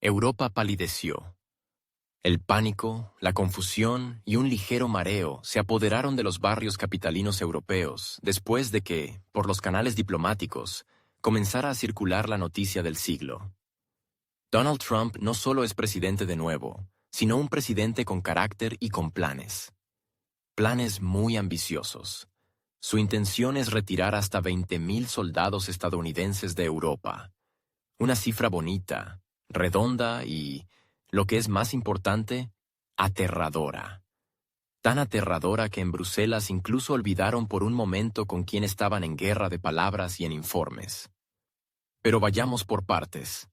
Europa palideció. El pánico, la confusión y un ligero mareo se apoderaron de los barrios capitalinos europeos después de que, por los canales diplomáticos, comenzara a circular la noticia del siglo. Donald Trump no solo es presidente de nuevo, sino un presidente con carácter y con planes. Planes muy ambiciosos. Su intención es retirar hasta 20.000 soldados estadounidenses de Europa. Una cifra bonita, redonda y, lo que es más importante, aterradora. Tan aterradora que en Bruselas incluso olvidaron por un momento con quién estaban en guerra de palabras y en informes. Pero vayamos por partes.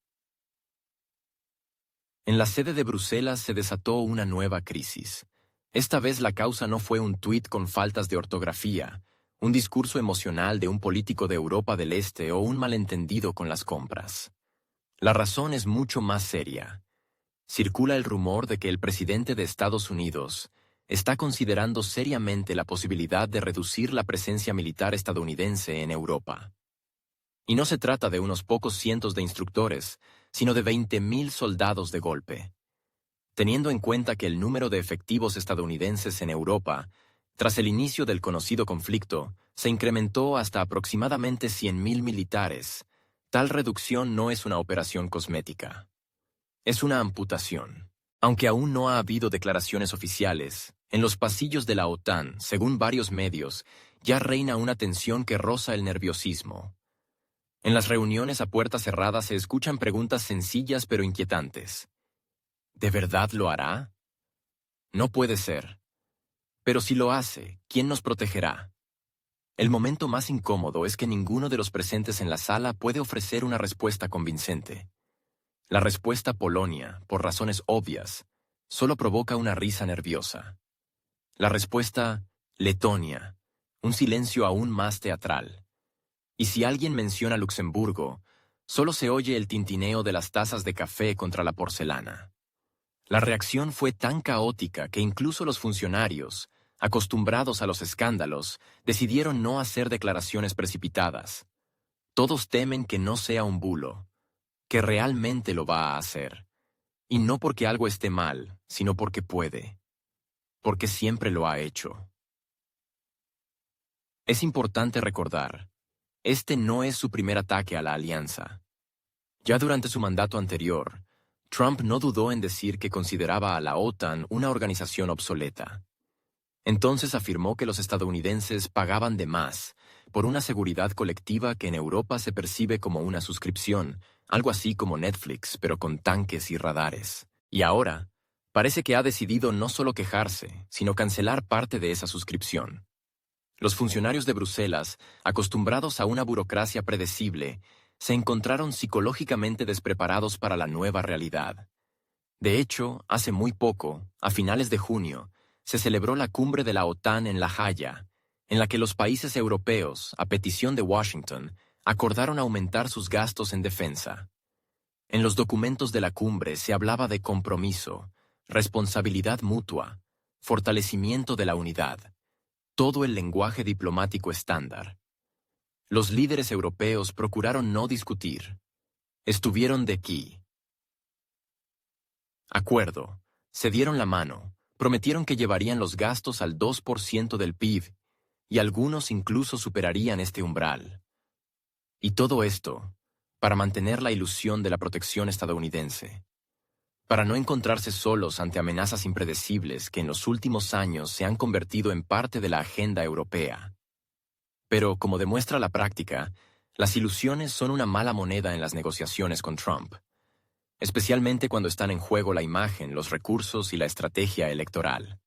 En la sede de Bruselas se desató una nueva crisis. Esta vez la causa no fue un tuit con faltas de ortografía, un discurso emocional de un político de Europa del Este o un malentendido con las compras. La razón es mucho más seria. Circula el rumor de que el presidente de Estados Unidos está considerando seriamente la posibilidad de reducir la presencia militar estadounidense en Europa. Y no se trata de unos pocos cientos de instructores, sino de 20.000 soldados de golpe. Teniendo en cuenta que el número de efectivos estadounidenses en Europa, tras el inicio del conocido conflicto, se incrementó hasta aproximadamente 100.000 militares, tal reducción no es una operación cosmética. Es una amputación. Aunque aún no ha habido declaraciones oficiales, en los pasillos de la OTAN, según varios medios, ya reina una tensión que roza el nerviosismo. En las reuniones a puerta cerrada se escuchan preguntas sencillas pero inquietantes. ¿De verdad lo hará? No puede ser. Pero si lo hace, ¿quién nos protegerá? El momento más incómodo es que ninguno de los presentes en la sala puede ofrecer una respuesta convincente. La respuesta Polonia, por razones obvias, solo provoca una risa nerviosa. La respuesta Letonia, un silencio aún más teatral. Y si alguien menciona Luxemburgo, solo se oye el tintineo de las tazas de café contra la porcelana. La reacción fue tan caótica que incluso los funcionarios, acostumbrados a los escándalos, decidieron no hacer declaraciones precipitadas. Todos temen que no sea un bulo, que realmente lo va a hacer. Y no porque algo esté mal, sino porque puede. Porque siempre lo ha hecho. Es importante recordar, este no es su primer ataque a la alianza. Ya durante su mandato anterior, Trump no dudó en decir que consideraba a la OTAN una organización obsoleta. Entonces afirmó que los estadounidenses pagaban de más por una seguridad colectiva que en Europa se percibe como una suscripción, algo así como Netflix, pero con tanques y radares. Y ahora, parece que ha decidido no solo quejarse, sino cancelar parte de esa suscripción. Los funcionarios de Bruselas, acostumbrados a una burocracia predecible, se encontraron psicológicamente despreparados para la nueva realidad. De hecho, hace muy poco, a finales de junio, se celebró la cumbre de la OTAN en La Haya, en la que los países europeos, a petición de Washington, acordaron aumentar sus gastos en defensa. En los documentos de la cumbre se hablaba de compromiso, responsabilidad mutua, fortalecimiento de la unidad, todo el lenguaje diplomático estándar. Los líderes europeos procuraron no discutir. Estuvieron de aquí. Acuerdo, se dieron la mano, prometieron que llevarían los gastos al 2% del PIB, y algunos incluso superarían este umbral. Y todo esto, para mantener la ilusión de la protección estadounidense. Para no encontrarse solos ante amenazas impredecibles que en los últimos años se han convertido en parte de la agenda europea. Pero, como demuestra la práctica, las ilusiones son una mala moneda en las negociaciones con Trump, especialmente cuando están en juego la imagen, los recursos y la estrategia electoral.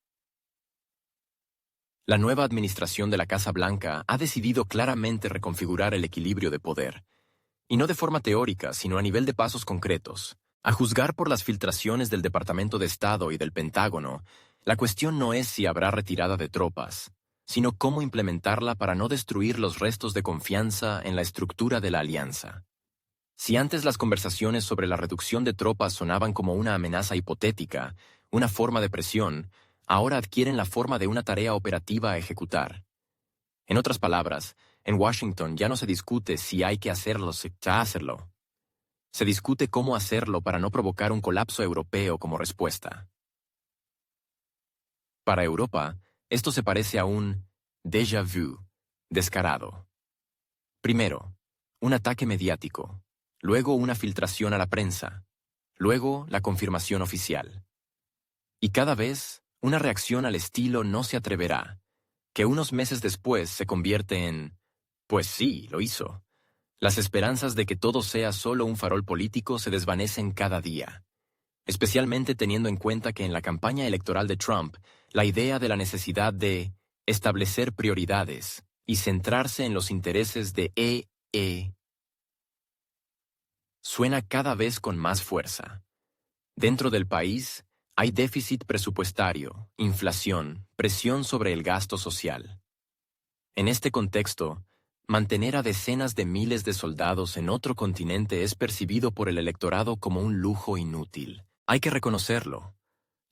La nueva administración de la Casa Blanca ha decidido claramente reconfigurar el equilibrio de poder, y no de forma teórica, sino a nivel de pasos concretos. A juzgar por las filtraciones del Departamento de Estado y del Pentágono, la cuestión no es si habrá retirada de tropas, sino cómo implementarla para no destruir los restos de confianza en la estructura de la alianza. Si antes las conversaciones sobre la reducción de tropas sonaban como una amenaza hipotética, una forma de presión, ahora adquieren la forma de una tarea operativa a ejecutar. En otras palabras, en Washington ya no se discute si hay que hacerlo, si hacerlo, Se discute cómo hacerlo para no provocar un colapso europeo como respuesta. Para Europa, esto se parece a un déjà vu descarado. Primero, un ataque mediático, luego una filtración a la prensa, luego la confirmación oficial. Y cada vez, una reacción al estilo no se atreverá, que unos meses después se convierte en «pues sí, lo hizo». Las esperanzas de que todo sea solo un farol político se desvanecen cada día, especialmente teniendo en cuenta que en la campaña electoral de Trump, la idea de la necesidad de establecer prioridades y centrarse en los intereses de suena cada vez con más fuerza. Dentro del país, hay déficit presupuestario, inflación, presión sobre el gasto social. En este contexto, mantener a decenas de miles de soldados en otro continente es percibido por el electorado como un lujo inútil. Hay que reconocerlo.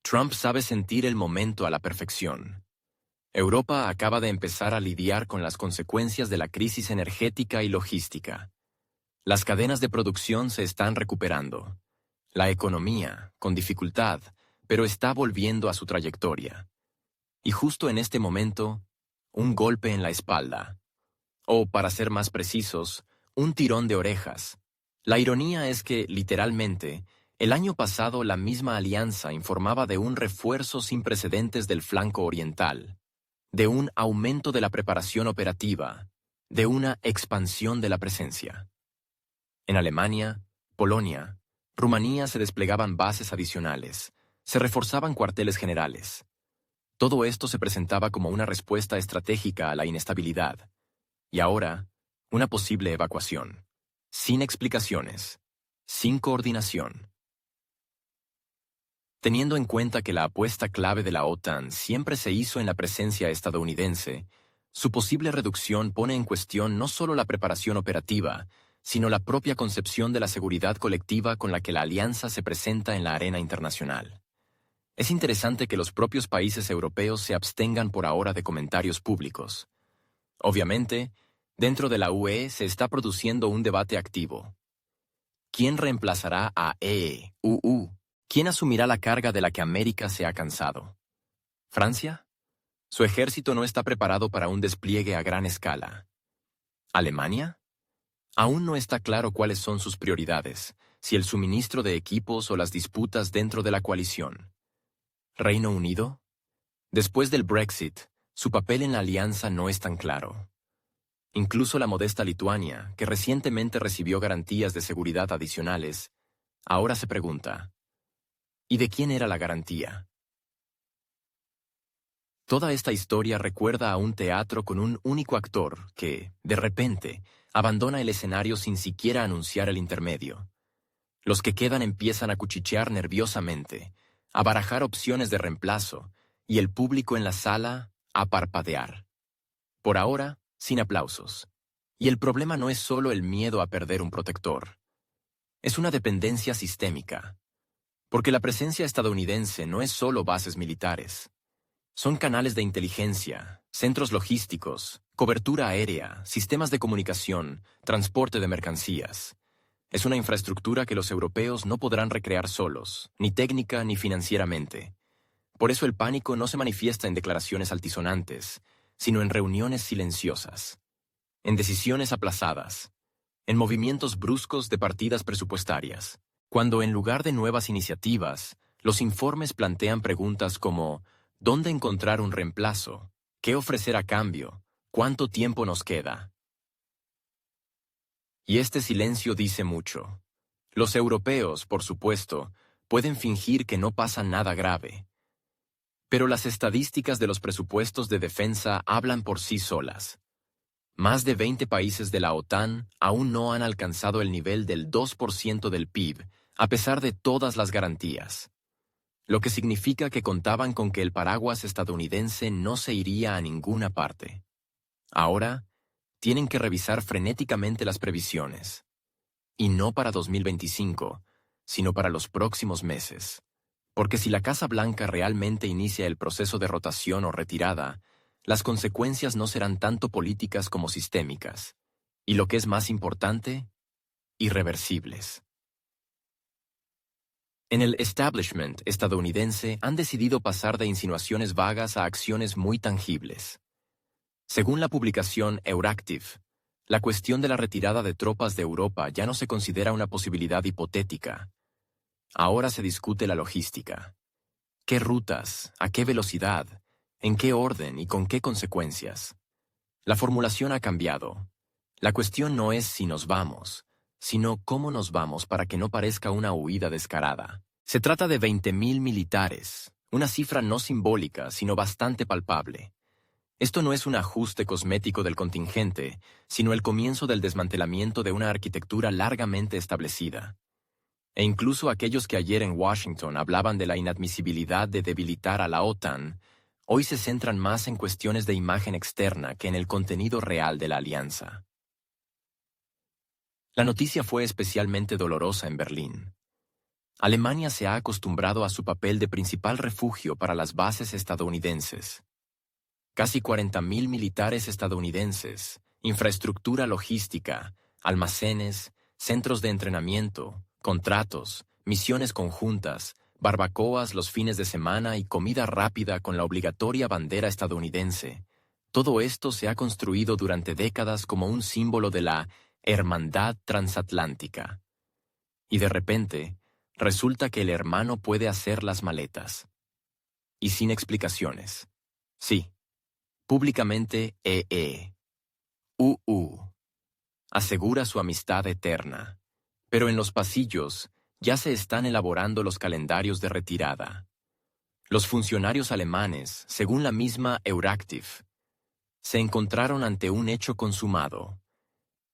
Trump sabe sentir el momento a la perfección. Europa acaba de empezar a lidiar con las consecuencias de la crisis energética y logística. Las cadenas de producción se están recuperando. La economía, con dificultad, pero está volviendo a su trayectoria. Y justo en este momento, un golpe en la espalda. O, para ser más precisos, un tirón de orejas. La ironía es que, literalmente, el año pasado la misma alianza informaba de un refuerzo sin precedentes del flanco oriental, de un aumento de la preparación operativa, de una expansión de la presencia. En Alemania, Polonia, Rumanía se desplegaban bases adicionales, se reforzaban cuarteles generales. Todo esto se presentaba como una respuesta estratégica a la inestabilidad. Y ahora, una posible evacuación. Sin explicaciones. Sin coordinación. Teniendo en cuenta que la apuesta clave de la OTAN siempre se hizo en la presencia estadounidense, su posible reducción pone en cuestión no solo la preparación operativa, sino la propia concepción de la seguridad colectiva con la que la alianza se presenta en la arena internacional. Es interesante que los propios países europeos se abstengan por ahora de comentarios públicos. Obviamente, dentro de la UE se está produciendo un debate activo. ¿Quién reemplazará a EU? ¿Quién asumirá la carga de la que América se ha cansado? ¿Francia? Su ejército no está preparado para un despliegue a gran escala. ¿Alemania? Aún no está claro cuáles son sus prioridades, si el suministro de equipos o las disputas dentro de la coalición. ¿Reino Unido? Después del Brexit, su papel en la alianza no es tan claro. Incluso la modesta Lituania, que recientemente recibió garantías de seguridad adicionales, ahora se pregunta, ¿y de quién era la garantía? Toda esta historia recuerda a un teatro con un único actor que, de repente, abandona el escenario sin siquiera anunciar el intermedio. Los que quedan empiezan a cuchichear nerviosamente, a barajar opciones de reemplazo, y el público en la sala a parpadear. Por ahora, sin aplausos. Y el problema no es solo el miedo a perder un protector. Es una dependencia sistémica. Porque la presencia estadounidense no es solo bases militares. Son canales de inteligencia, centros logísticos, cobertura aérea, sistemas de comunicación, transporte de mercancías. Es una infraestructura que los europeos no podrán recrear solos, ni técnica ni financieramente. Por eso el pánico no se manifiesta en declaraciones altisonantes, sino en reuniones silenciosas, en decisiones aplazadas, en movimientos bruscos de partidas presupuestarias. Cuando en lugar de nuevas iniciativas, los informes plantean preguntas como ¿dónde encontrar un reemplazo? ¿Qué ofrecer a cambio? ¿Cuánto tiempo nos queda? Y este silencio dice mucho. Los europeos, por supuesto, pueden fingir que no pasa nada grave. Pero las estadísticas de los presupuestos de defensa hablan por sí solas. Más de 20 países de la OTAN aún no han alcanzado el nivel del 2% del PIB, a pesar de todas las garantías. Lo que significa que contaban con que el paraguas estadounidense no se iría a ninguna parte. Ahora, tienen que revisar frenéticamente las previsiones. Y no para 2025, sino para los próximos meses. Porque si la Casa Blanca realmente inicia el proceso de rotación o retirada, las consecuencias no serán tanto políticas como sistémicas. Y lo que es más importante, irreversibles. En el establishment estadounidense han decidido pasar de insinuaciones vagas a acciones muy tangibles. Según la publicación Euractiv, la cuestión de la retirada de tropas de Europa ya no se considera una posibilidad hipotética. Ahora se discute la logística. ¿Qué rutas? ¿A qué velocidad? ¿En qué orden y con qué consecuencias? La formulación ha cambiado. La cuestión no es si nos vamos, sino cómo nos vamos para que no parezca una huida descarada. Se trata de 20.000 militares, una cifra no simbólica, sino bastante palpable. Esto no es un ajuste cosmético del contingente, sino el comienzo del desmantelamiento de una arquitectura largamente establecida. E incluso aquellos que ayer en Washington hablaban de la inadmisibilidad de debilitar a la OTAN, hoy se centran más en cuestiones de imagen externa que en el contenido real de la alianza. La noticia fue especialmente dolorosa en Berlín. Alemania se ha acostumbrado a su papel de principal refugio para las bases estadounidenses. Casi 40.000 militares estadounidenses, infraestructura logística, almacenes, centros de entrenamiento, contratos, misiones conjuntas, barbacoas los fines de semana y comida rápida con la obligatoria bandera estadounidense. Todo esto se ha construido durante décadas como un símbolo de la hermandad transatlántica. Y de repente, resulta que el hermano puede hacer las maletas. Y sin explicaciones. Sí. Públicamente asegura su amistad eterna. Pero en los pasillos ya se están elaborando los calendarios de retirada. Los funcionarios alemanes, según la misma Euractiv, se encontraron ante un hecho consumado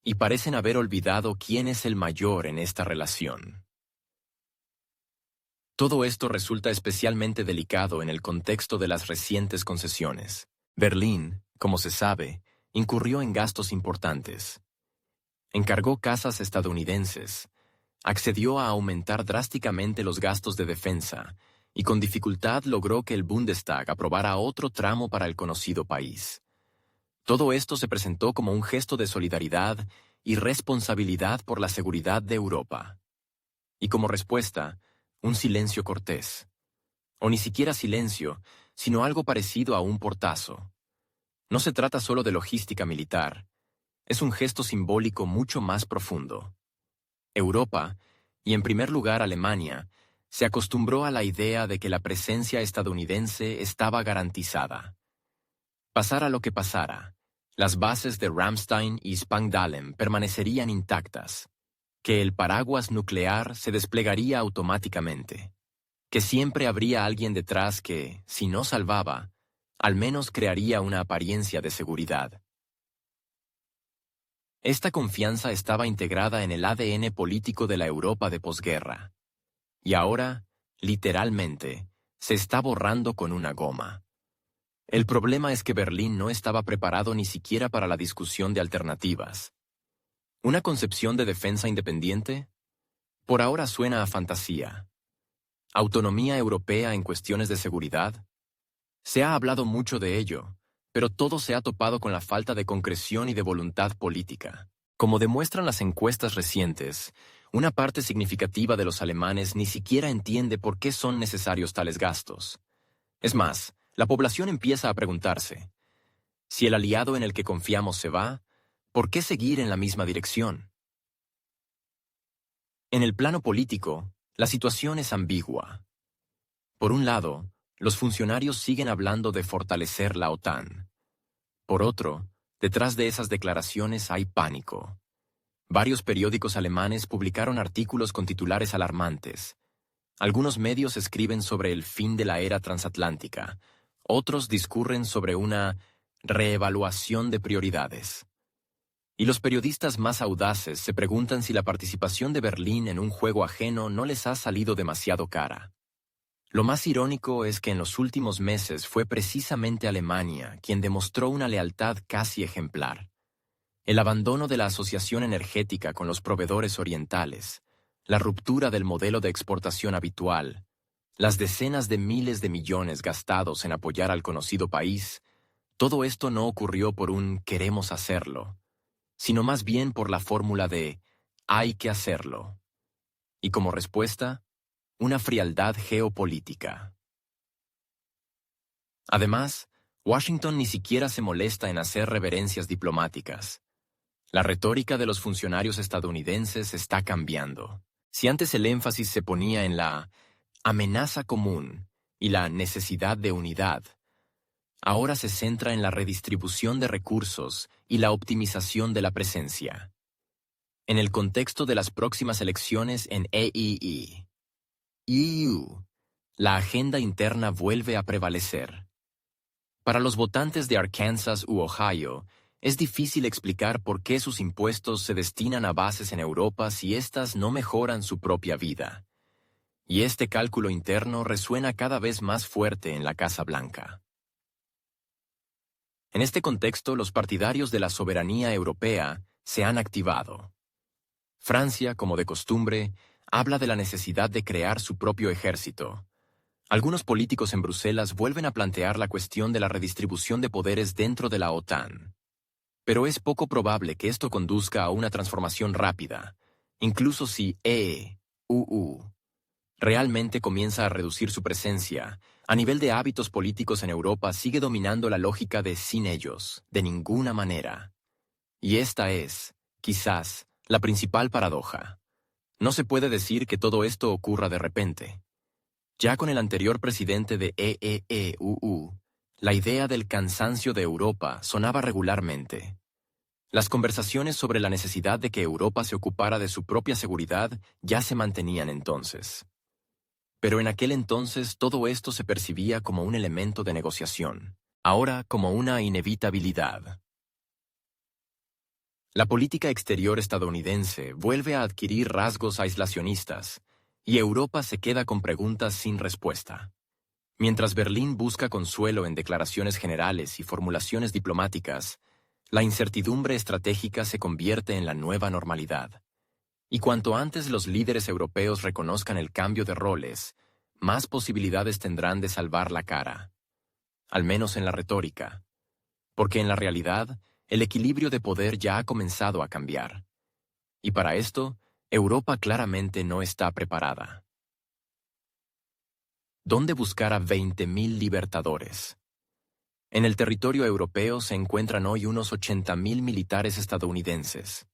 y parecen haber olvidado quién es el mayor en esta relación. Todo esto resulta especialmente delicado en el contexto de las recientes concesiones. Berlín, como se sabe, incurrió en gastos importantes. Encargó casas estadounidenses, accedió a aumentar drásticamente los gastos de defensa y con dificultad logró que el Bundestag aprobara otro tramo para el conocido país. Todo esto se presentó como un gesto de solidaridad y responsabilidad por la seguridad de Europa. Y como respuesta, un silencio cortés. O ni siquiera silencio, sino algo parecido a un portazo. No se trata solo de logística militar. Es un gesto simbólico mucho más profundo. Europa, y en primer lugar Alemania, se acostumbró a la idea de que la presencia estadounidense estaba garantizada. Pasara lo que pasara, las bases de Ramstein y Spangdahlem permanecerían intactas, que el paraguas nuclear se desplegaría automáticamente, que siempre habría alguien detrás que, si no salvaba, al menos crearía una apariencia de seguridad. Esta confianza estaba integrada en el ADN político de la Europa de posguerra. Y ahora, literalmente, se está borrando con una goma. El problema es que Berlín no estaba preparado ni siquiera para la discusión de alternativas. ¿Una concepción de defensa independiente? Por ahora suena a fantasía. ¿Autonomía europea en cuestiones de seguridad? Se ha hablado mucho de ello, pero todo se ha topado con la falta de concreción y de voluntad política. Como demuestran las encuestas recientes, una parte significativa de los alemanes ni siquiera entiende por qué son necesarios tales gastos. Es más, la población empieza a preguntarse, si el aliado en el que confiamos se va, ¿por qué seguir en la misma dirección? En el plano político, la situación es ambigua. Por un lado, los funcionarios siguen hablando de fortalecer la OTAN. Por otro, detrás de esas declaraciones hay pánico. Varios periódicos alemanes publicaron artículos con titulares alarmantes. Algunos medios escriben sobre el fin de la era transatlántica. Otros discurren sobre una reevaluación de prioridades. Y los periodistas más audaces se preguntan si la participación de Berlín en un juego ajeno no les ha salido demasiado cara. Lo más irónico es que en los últimos meses fue precisamente Alemania quien demostró una lealtad casi ejemplar. El abandono de la asociación energética con los proveedores orientales, la ruptura del modelo de exportación habitual, las decenas de miles de millones gastados en apoyar al conocido país, todo esto no ocurrió por un queremos hacerlo, sino más bien por la fórmula de hay que hacerlo. Y como respuesta, una frialdad geopolítica. Además, Washington ni siquiera se molesta en hacer reverencias diplomáticas. La retórica de los funcionarios estadounidenses está cambiando. Si antes el énfasis se ponía en la amenaza común y la necesidad de unidad, ahora se centra en la redistribución de recursos y la optimización de la presencia. En el contexto de las próximas elecciones en EU, la agenda interna vuelve a prevalecer. Para los votantes de Arkansas u Ohio, es difícil explicar por qué sus impuestos se destinan a bases en Europa si éstas no mejoran su propia vida. Y este cálculo interno resuena cada vez más fuerte en la Casa Blanca. En este contexto, los partidarios de la soberanía europea se han activado. Francia, como de costumbre, habla de la necesidad de crear su propio ejército. Algunos políticos en Bruselas vuelven a plantear la cuestión de la redistribución de poderes dentro de la OTAN. Pero es poco probable que esto conduzca a una transformación rápida, incluso si EU realmente comienza a reducir su presencia. A nivel de hábitos políticos en Europa sigue dominando la lógica de sin ellos, de ninguna manera. Y esta es, quizás, la principal paradoja. No se puede decir que todo esto ocurra de repente. Ya con el anterior presidente de EEU, la idea del cansancio de Europa sonaba regularmente. Las conversaciones sobre la necesidad de que Europa se ocupara de su propia seguridad ya se mantenían entonces. Pero en aquel entonces todo esto se percibía como un elemento de negociación, ahora como una inevitabilidad. La política exterior estadounidense vuelve a adquirir rasgos aislacionistas, y Europa se queda con preguntas sin respuesta. Mientras Berlín busca consuelo en declaraciones generales y formulaciones diplomáticas, la incertidumbre estratégica se convierte en la nueva normalidad. Y cuanto antes los líderes europeos reconozcan el cambio de roles, más posibilidades tendrán de salvar la cara. Al menos en la retórica. Porque en la realidad, el equilibrio de poder ya ha comenzado a cambiar. Y para esto, Europa claramente no está preparada. ¿Dónde buscar a 20.000 libertadores? En el territorio europeo se encuentran hoy unos 80.000 militares estadounidenses.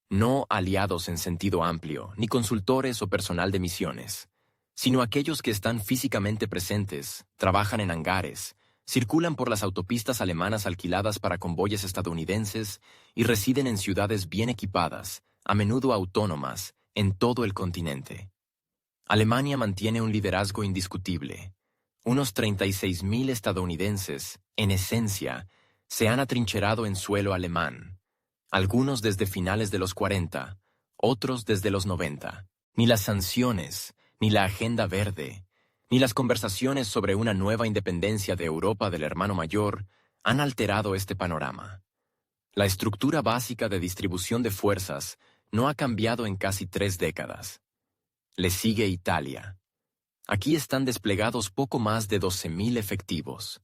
No aliados en sentido amplio, ni consultores o personal de misiones, sino aquellos que están físicamente presentes, trabajan en hangares, circulan por las autopistas alemanas alquiladas para convoyes estadounidenses y residen en ciudades bien equipadas, a menudo autónomas, en todo el continente. Alemania mantiene un liderazgo indiscutible. Unos 36.000 estadounidenses, en esencia, se han atrincherado en suelo alemán. Algunos desde finales de los 40, otros desde los 90. Ni las sanciones, ni la agenda verde, ni las conversaciones sobre una nueva independencia de Europa del hermano mayor han alterado este panorama. La estructura básica de distribución de fuerzas no ha cambiado en casi 3 décadas. Le sigue Italia. Aquí están desplegados poco más de 12.000 efectivos.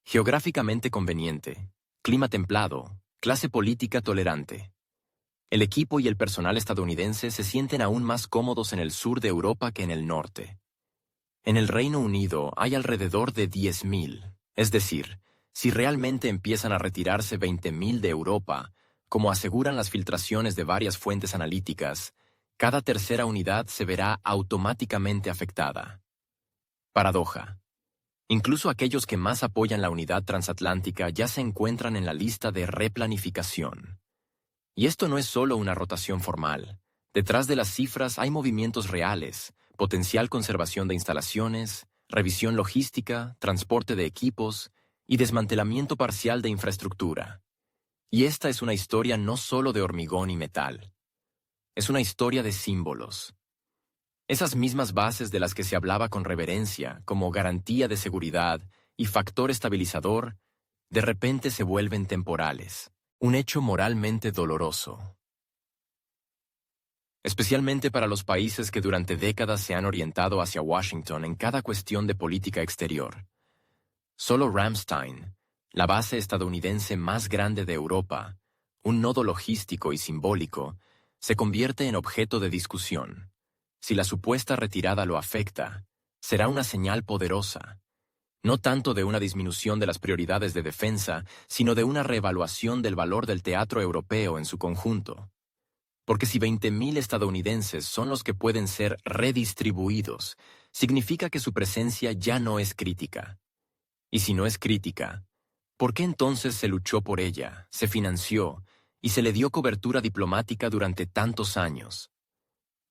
Geográficamente conveniente, clima templado, clase política tolerante. El equipo y el personal estadounidense se sienten aún más cómodos en el sur de Europa que en el norte. En el Reino Unido hay alrededor de 10.000, es decir, si realmente empiezan a retirarse 20.000 de Europa, como aseguran las filtraciones de varias fuentes analíticas, cada tercera unidad se verá automáticamente afectada. Paradoja. Incluso aquellos que más apoyan la unidad transatlántica ya se encuentran en la lista de replanificación. Y esto no es solo una rotación formal. Detrás de las cifras hay movimientos reales, potencial conservación de instalaciones, revisión logística, transporte de equipos y desmantelamiento parcial de infraestructura. Y esta es una historia no solo de hormigón y metal. Es una historia de símbolos. Esas mismas bases de las que se hablaba con reverencia, como garantía de seguridad y factor estabilizador, de repente se vuelven temporales. Un hecho moralmente doloroso. Especialmente para los países que durante décadas se han orientado hacia Washington en cada cuestión de política exterior. Solo Ramstein, la base estadounidense más grande de Europa, un nodo logístico y simbólico, se convierte en objeto de discusión. Si la supuesta retirada lo afecta, será una señal poderosa, no tanto de una disminución de las prioridades de defensa, sino de una reevaluación del valor del teatro europeo en su conjunto. Porque si 20.000 estadounidenses son los que pueden ser redistribuidos, significa que su presencia ya no es crítica. Y si no es crítica, ¿por qué entonces se luchó por ella, se financió y se le dio cobertura diplomática durante tantos años?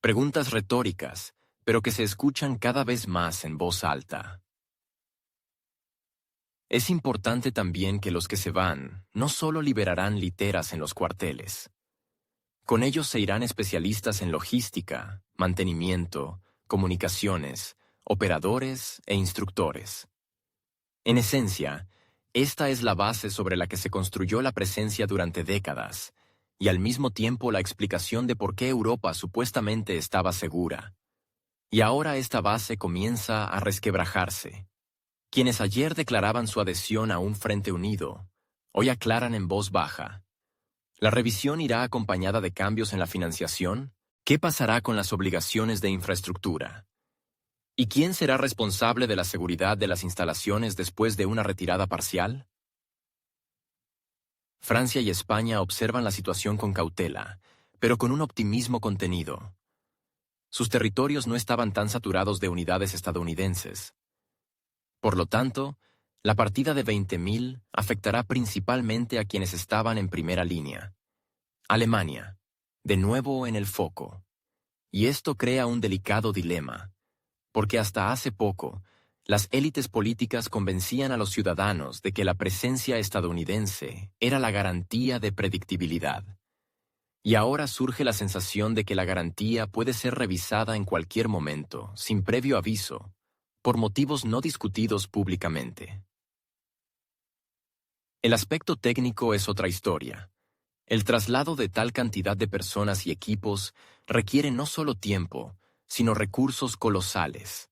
Preguntas retóricas, pero que se escuchan cada vez más en voz alta. Es importante también que los que se van no solo liberarán literas en los cuarteles. Con ellos se irán especialistas en logística, mantenimiento, comunicaciones, operadores e instructores. En esencia, esta es la base sobre la que se construyó la presencia durante décadas, y al mismo tiempo la explicación de por qué Europa supuestamente estaba segura. Y ahora esta base comienza a resquebrajarse. Quienes ayer declaraban su adhesión a un frente unido, hoy aclaran en voz baja. ¿La revisión irá acompañada de cambios en la financiación? ¿Qué pasará con las obligaciones de infraestructura? ¿Y quién será responsable de la seguridad de las instalaciones después de una retirada parcial? Francia y España observan la situación con cautela, pero con un optimismo contenido. Sus territorios no estaban tan saturados de unidades estadounidenses. Por lo tanto, la partida de 20.000 afectará principalmente a quienes estaban en primera línea. Alemania, de nuevo en el foco. Y esto crea un delicado dilema, porque hasta hace poco, las élites políticas convencían a los ciudadanos de que la presencia estadounidense era la garantía de predictibilidad. Y ahora surge la sensación de que la garantía puede ser revisada en cualquier momento, sin previo aviso, por motivos no discutidos públicamente. El aspecto técnico es otra historia. El traslado de tal cantidad de personas y equipos requiere no solo tiempo, sino recursos colosales.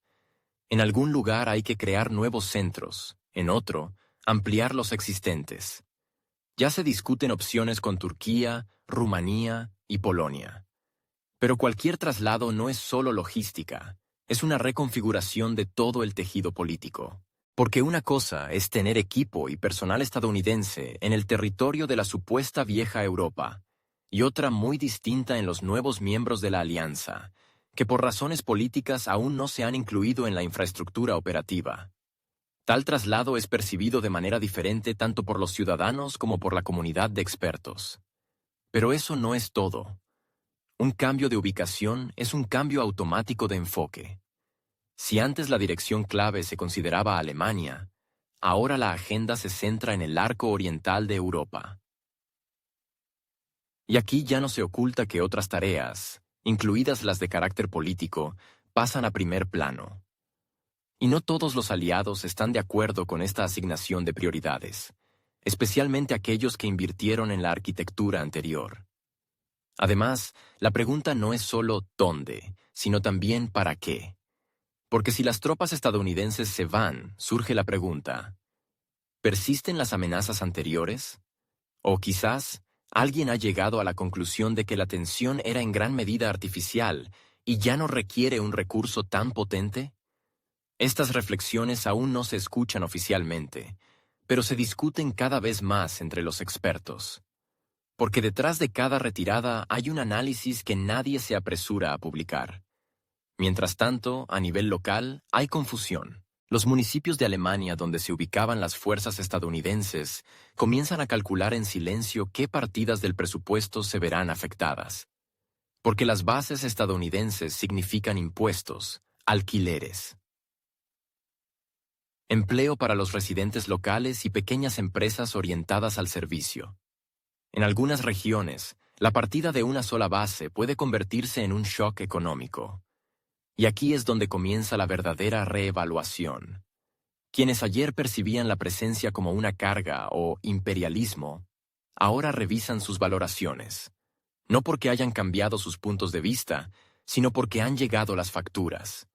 En algún lugar hay que crear nuevos centros, en otro, ampliar los existentes. Ya se discuten opciones con Turquía, Rumanía y Polonia. Pero cualquier traslado no es solo logística, es una reconfiguración de todo el tejido político. Porque una cosa es tener equipo y personal estadounidense en el territorio de la supuesta vieja Europa, y otra muy distinta en los nuevos miembros de la alianza, que por razones políticas aún no se han incluido en la infraestructura operativa. Tal traslado es percibido de manera diferente tanto por los ciudadanos como por la comunidad de expertos. Pero eso no es todo. Un cambio de ubicación es un cambio automático de enfoque. Si antes la dirección clave se consideraba Alemania, ahora la agenda se centra en el arco oriental de Europa. Y aquí ya no se oculta que otras tareas, incluidas las de carácter político, pasan a primer plano. Y no todos los aliados están de acuerdo con esta asignación de prioridades, especialmente aquellos que invirtieron en la arquitectura anterior. Además, la pregunta no es solo ¿dónde?, sino también ¿para qué? Porque si las tropas estadounidenses se van, surge la pregunta, ¿persisten las amenazas anteriores? O quizás, alguien ha llegado a la conclusión de que la tensión era en gran medida artificial y ya no requiere un recurso tan potente. Estas reflexiones aún no se escuchan oficialmente, pero se discuten cada vez más entre los expertos. Porque detrás de cada retirada hay un análisis que nadie se apresura a publicar. Mientras tanto, a nivel local, hay confusión. Los municipios de Alemania donde se ubicaban las fuerzas estadounidenses comienzan a calcular en silencio qué partidas del presupuesto se verán afectadas. Porque las bases estadounidenses significan impuestos, alquileres, empleo para los residentes locales y pequeñas empresas orientadas al servicio. En algunas regiones, la partida de una sola base puede convertirse en un shock económico. Y aquí es donde comienza la verdadera reevaluación. Quienes ayer percibían la presencia como una carga o imperialismo, ahora revisan sus valoraciones. No porque hayan cambiado sus puntos de vista, sino porque han llegado las facturas.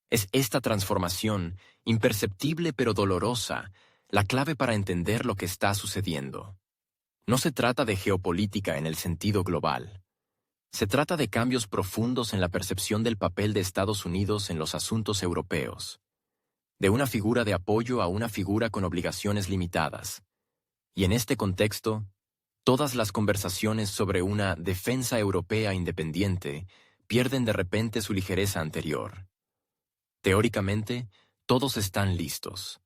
Es esta transformación, imperceptible pero dolorosa, la clave para entender lo que está sucediendo. No se trata de geopolítica en el sentido global. Se trata de cambios profundos en la percepción del papel de Estados Unidos en los asuntos europeos, de una figura de apoyo a una figura con obligaciones limitadas. Y en este contexto, todas las conversaciones sobre una defensa europea independiente pierden de repente su ligereza anterior. Teóricamente, todos están listos,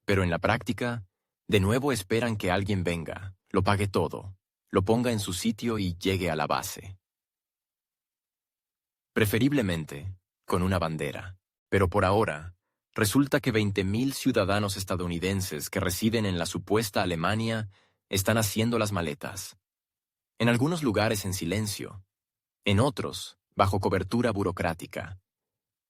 pero en la práctica, de nuevo esperan que alguien venga, lo pague todo, lo ponga en su sitio y llegue a la base. Preferiblemente, con una bandera. Pero por ahora, resulta que 20.000 ciudadanos estadounidenses que residen en la supuesta Alemania están haciendo las maletas. En algunos lugares en silencio, en otros, bajo cobertura burocrática.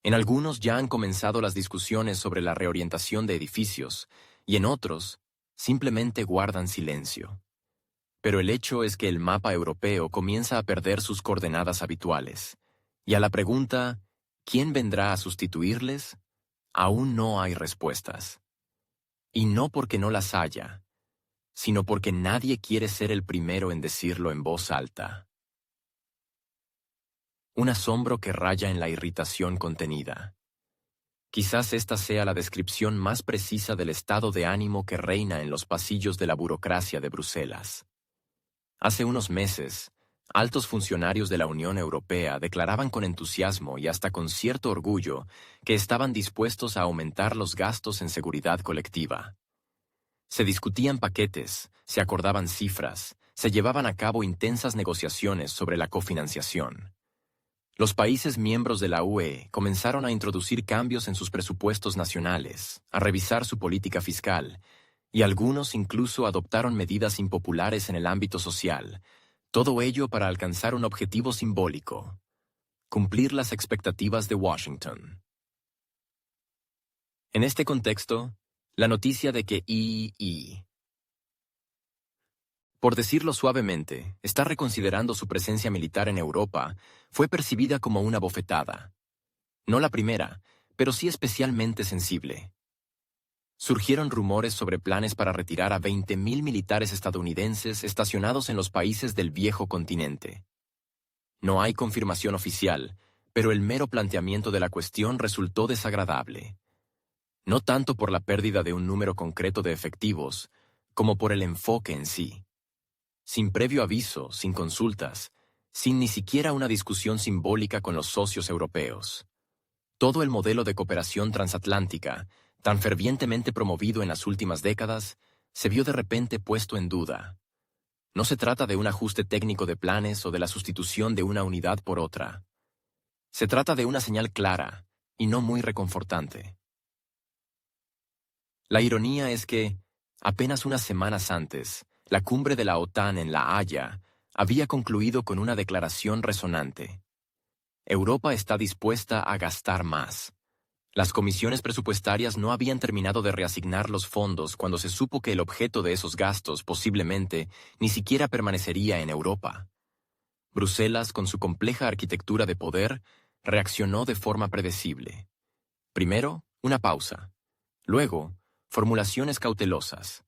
En algunos ya han comenzado las discusiones sobre la reorientación de edificios, y en otros, simplemente guardan silencio. Pero el hecho es que el mapa europeo comienza a perder sus coordenadas habituales, y a la pregunta, ¿quién vendrá a sustituirles?, aún no hay respuestas. Y no porque no las haya, sino porque nadie quiere ser el primero en decirlo en voz alta. Un asombro que raya en la irritación contenida. Quizás esta sea la descripción más precisa del estado de ánimo que reina en los pasillos de la burocracia de Bruselas. Hace unos meses, altos funcionarios de la Unión Europea declaraban con entusiasmo y hasta con cierto orgullo que estaban dispuestos a aumentar los gastos en seguridad colectiva. Se discutían paquetes, se acordaban cifras, se llevaban a cabo intensas negociaciones sobre la cofinanciación. Los países miembros de la UE comenzaron a introducir cambios en sus presupuestos nacionales, a revisar su política fiscal, y algunos incluso adoptaron medidas impopulares en el ámbito social, todo ello para alcanzar un objetivo simbólico: cumplir las expectativas de Washington. En este contexto, la noticia de que por decirlo suavemente, está reconsiderando su presencia militar en Europa, fue percibida como una bofetada. No la primera, pero sí especialmente sensible. Surgieron rumores sobre planes para retirar a 20.000 militares estadounidenses estacionados en los países del viejo continente. No hay confirmación oficial, pero el mero planteamiento de la cuestión resultó desagradable. No tanto por la pérdida de un número concreto de efectivos, como por el enfoque en sí. Sin previo aviso, sin consultas, sin ni siquiera una discusión simbólica con los socios europeos. Todo el modelo de cooperación transatlántica, tan fervientemente promovido en las últimas décadas, se vio de repente puesto en duda. No se trata de un ajuste técnico de planes o de la sustitución de una unidad por otra. Se trata de una señal clara, y no muy reconfortante. La ironía es que, apenas unas semanas antes, la cumbre de la OTAN en La Haya había concluido con una declaración resonante. Europa está dispuesta a gastar más. Las comisiones presupuestarias no habían terminado de reasignar los fondos cuando se supo que el objeto de esos gastos posiblemente ni siquiera permanecería en Europa. Bruselas, con su compleja arquitectura de poder, reaccionó de forma predecible. Primero, una pausa. Luego, formulaciones cautelosas.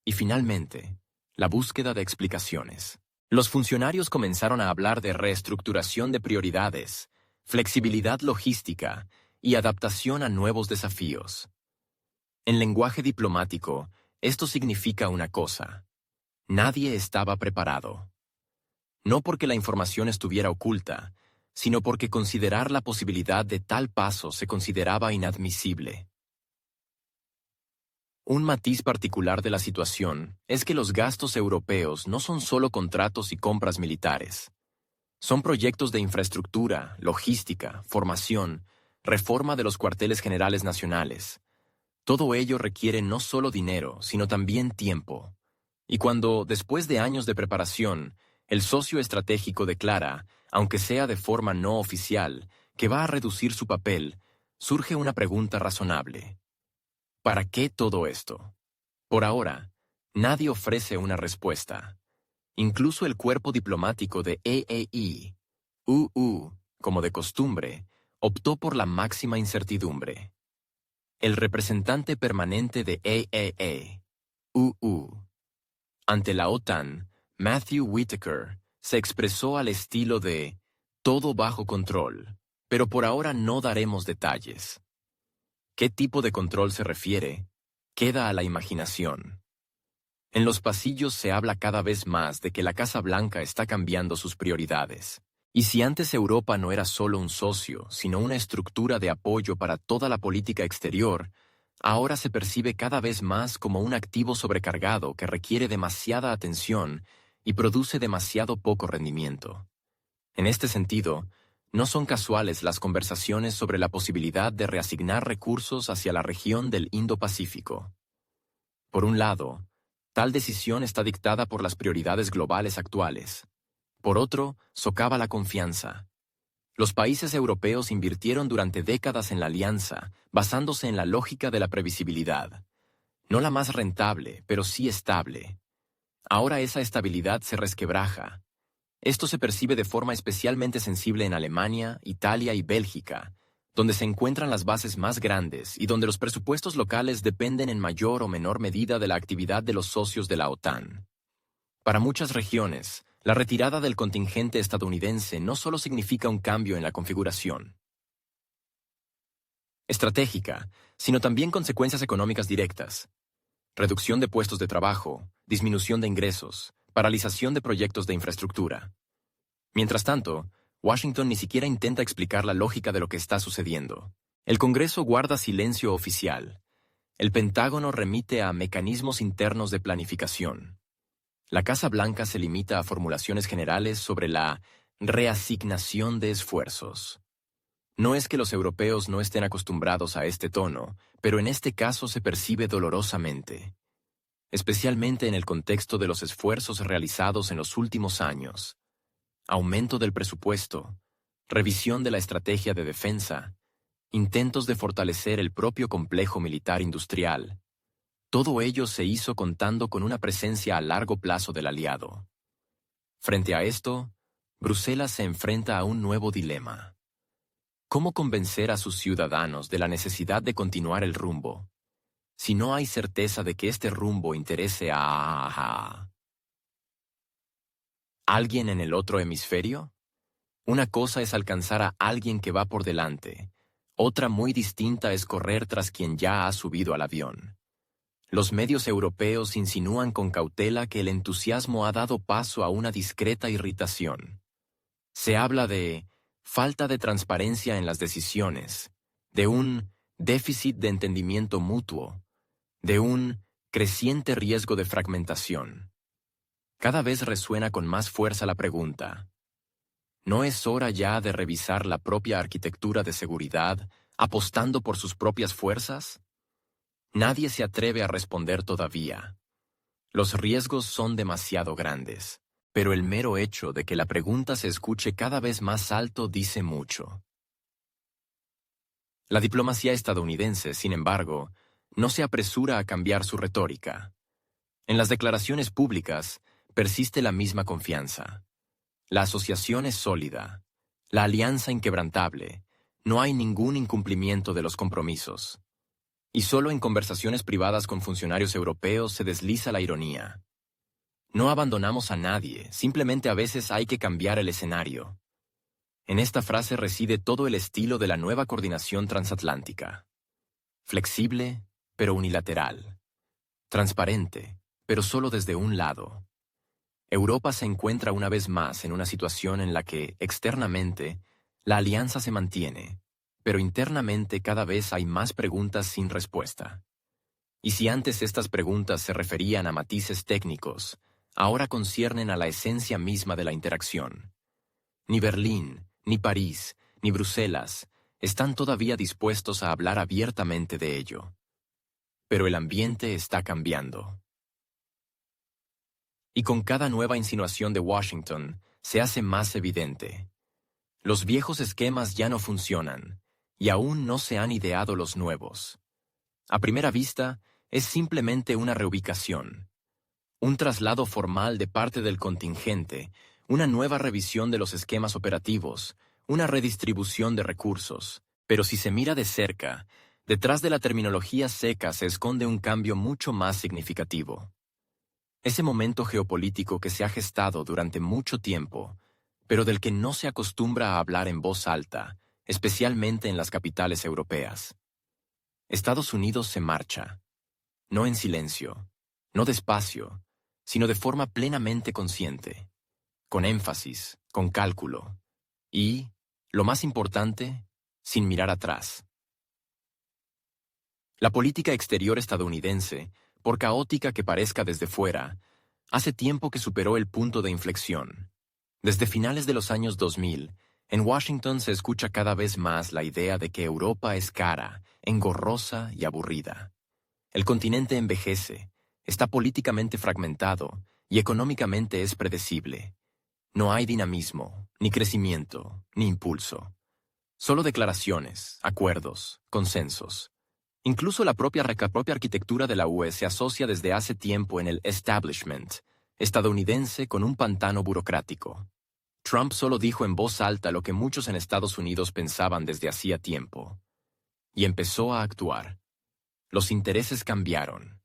Y finalmente, la búsqueda de explicaciones. Los funcionarios comenzaron a hablar de reestructuración de prioridades, flexibilidad logística y adaptación a nuevos desafíos. En lenguaje diplomático, esto significa una cosa: nadie estaba preparado. No porque la información estuviera oculta, sino porque considerar la posibilidad de tal paso se consideraba inadmisible. Un matiz particular de la situación es que los gastos europeos no son solo contratos y compras militares. Son proyectos de infraestructura, logística, formación, reforma de los cuarteles generales nacionales. Todo ello requiere no solo dinero, sino también tiempo. Y cuando, después de años de preparación, el socio estratégico declara, aunque sea de forma no oficial, que va a reducir su papel, surge una pregunta razonable. ¿Para qué todo esto? Por ahora, nadie ofrece una respuesta. Incluso el cuerpo diplomático de EEI, como de costumbre, optó por la máxima incertidumbre. El representante permanente de EEE, ante la OTAN, Matthew Whitaker, se expresó al estilo de: Todo bajo control, pero por ahora no daremos detalles. ¿Qué tipo de control se refiere? Queda a la imaginación. En los pasillos se habla cada vez más de que la Casa Blanca está cambiando sus prioridades. Y si antes Europa no era solo un socio, sino una estructura de apoyo para toda la política exterior, ahora se percibe cada vez más como un activo sobrecargado que requiere demasiada atención y produce demasiado poco rendimiento. En este sentido, no son casuales las conversaciones sobre la posibilidad de reasignar recursos hacia la región del Indo-Pacífico. Por un lado, tal decisión está dictada por las prioridades globales actuales. Por otro, socava la confianza. Los países europeos invirtieron durante décadas en la alianza, basándose en la lógica de la previsibilidad. No la más rentable, pero sí estable. Ahora esa estabilidad se resquebraja. Esto se percibe de forma especialmente sensible en Alemania, Italia y Bélgica, donde se encuentran las bases más grandes y donde los presupuestos locales dependen en mayor o menor medida de la actividad de los socios de la OTAN. Para muchas regiones, la retirada del contingente estadounidense no solo significa un cambio en la configuración estratégica, sino también consecuencias económicas directas. Reducción de puestos de trabajo, disminución de ingresos, paralización de proyectos de infraestructura. Mientras tanto, Washington ni siquiera intenta explicar la lógica de lo que está sucediendo. El Congreso guarda silencio oficial. El Pentágono remite a mecanismos internos de planificación. La Casa Blanca se limita a formulaciones generales sobre la reasignación de esfuerzos. No es que los europeos no estén acostumbrados a este tono, pero en este caso se percibe dolorosamente, especialmente en el contexto de los esfuerzos realizados en los últimos años. Aumento del presupuesto, revisión de la estrategia de defensa, intentos de fortalecer el propio complejo militar industrial. Todo ello se hizo contando con una presencia a largo plazo del aliado. Frente a esto, Bruselas se enfrenta a un nuevo dilema. ¿Cómo convencer a sus ciudadanos de la necesidad de continuar el rumbo, si no hay certeza de que este rumbo interese a alguien en el otro hemisferio? Una cosa es alcanzar a alguien que va por delante, otra muy distinta es correr tras quien ya ha subido al avión. Los medios europeos insinúan con cautela que el entusiasmo ha dado paso a una discreta irritación. Se habla de falta de transparencia en las decisiones, de un déficit de entendimiento mutuo, de un creciente riesgo de fragmentación. Cada vez resuena con más fuerza la pregunta: ¿no es hora ya de revisar la propia arquitectura de seguridad, apostando por sus propias fuerzas? Nadie se atreve a responder todavía. Los riesgos son demasiado grandes, pero el mero hecho de que la pregunta se escuche cada vez más alto dice mucho. La diplomacia estadounidense, sin embargo, no se apresura a cambiar su retórica. En las declaraciones públicas persiste la misma confianza. La asociación es sólida, la alianza inquebrantable, no hay ningún incumplimiento de los compromisos. Y solo en conversaciones privadas con funcionarios europeos se desliza la ironía. No abandonamos a nadie, simplemente a veces hay que cambiar el escenario. En esta frase reside todo el estilo de la nueva coordinación transatlántica. Flexible, pero unilateral. Transparente, pero solo desde un lado. Europa se encuentra una vez más en una situación en la que, externamente, la alianza se mantiene, pero internamente cada vez hay más preguntas sin respuesta. Y si antes estas preguntas se referían a matices técnicos, ahora conciernen a la esencia misma de la interacción. Ni Berlín, ni París, ni Bruselas están todavía dispuestos a hablar abiertamente de ello. Pero el ambiente está cambiando. Y con cada nueva insinuación de Washington, se hace más evidente. Los viejos esquemas ya no funcionan, y aún no se han ideado los nuevos. A primera vista, es simplemente una reubicación. Un traslado formal de parte del contingente, una nueva revisión de los esquemas operativos, una redistribución de recursos. Pero si se mira de cerca, detrás de la terminología seca se esconde un cambio mucho más significativo. Ese momento geopolítico que se ha gestado durante mucho tiempo, pero del que no se acostumbra a hablar en voz alta, especialmente en las capitales europeas. Estados Unidos se marcha, no en silencio, no despacio, sino de forma plenamente consciente, con énfasis, con cálculo, y, lo más importante, sin mirar atrás. La política exterior estadounidense, por caótica que parezca desde fuera, hace tiempo que superó el punto de inflexión. Desde finales de los años 2000, en Washington se escucha cada vez más la idea de que Europa es cara, engorrosa y aburrida. El continente envejece, está políticamente fragmentado y económicamente es predecible. No hay dinamismo, ni crecimiento, ni impulso. Solo declaraciones, acuerdos, consensos. Incluso la propia arquitectura de la UE se asocia desde hace tiempo en el establishment estadounidense con un pantano burocrático. Trump solo dijo en voz alta lo que muchos en Estados Unidos pensaban desde hacía tiempo. Y empezó a actuar. Los intereses cambiaron.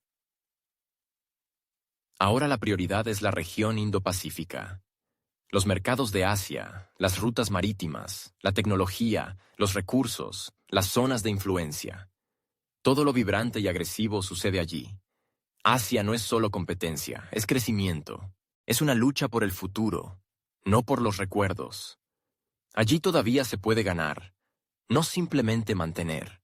Ahora la prioridad es la región Indo-Pacífica. Los mercados de Asia, las rutas marítimas, la tecnología, los recursos, las zonas de influencia. Todo lo vibrante y agresivo sucede allí. Asia no es solo competencia, es crecimiento. Es una lucha por el futuro, no por los recuerdos. Allí todavía se puede ganar, no simplemente mantener.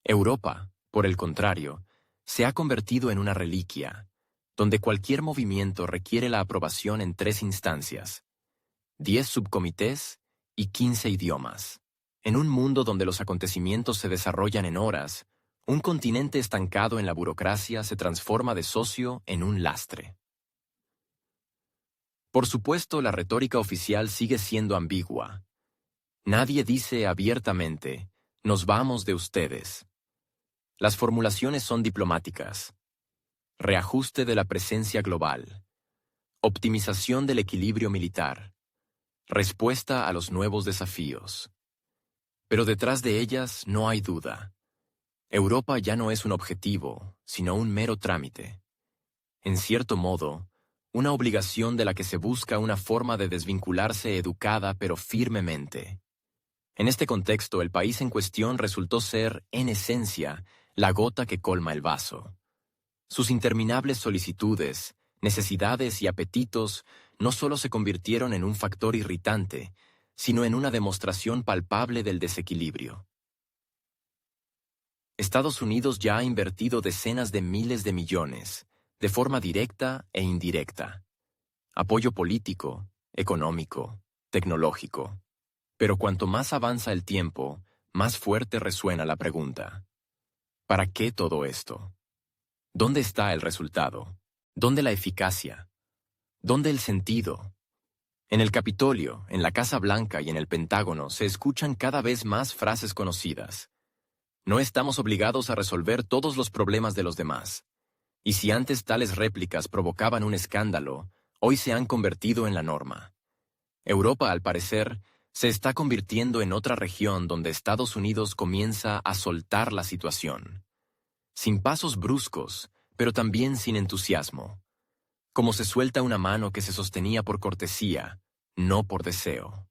Europa, por el contrario, se ha convertido en una reliquia, donde cualquier movimiento requiere la aprobación en 3 instancias, 10 subcomités y 15 idiomas. En un mundo donde los acontecimientos se desarrollan en horas, un continente estancado en la burocracia se transforma de socio en un lastre. Por supuesto, la retórica oficial sigue siendo ambigua. Nadie dice abiertamente, nos vamos de ustedes. Las formulaciones son diplomáticas. Reajuste de la presencia global. Optimización del equilibrio militar. Respuesta a los nuevos desafíos. Pero detrás de ellas no hay duda. Europa ya no es un objetivo, sino un mero trámite. En cierto modo, una obligación de la que se busca una forma de desvincularse educada pero firmemente. En este contexto, el país en cuestión resultó ser, en esencia, la gota que colma el vaso. Sus interminables solicitudes, necesidades y apetitos no solo se convirtieron en un factor irritante, sino en una demostración palpable del desequilibrio. Estados Unidos ya ha invertido decenas de miles de millones, de forma directa e indirecta. Apoyo político, económico, tecnológico. Pero cuanto más avanza el tiempo, más fuerte resuena la pregunta. ¿Para qué todo esto? ¿Dónde está el resultado? ¿Dónde la eficacia? ¿Dónde el sentido? En el Capitolio, en la Casa Blanca y en el Pentágono se escuchan cada vez más frases conocidas. No estamos obligados a resolver todos los problemas de los demás. Y si antes tales réplicas provocaban un escándalo, hoy se han convertido en la norma. Europa, al parecer, se está convirtiendo en otra región donde Estados Unidos comienza a soltar la situación. Sin pasos bruscos, pero también sin entusiasmo. Como se suelta una mano que se sostenía por cortesía, no por deseo.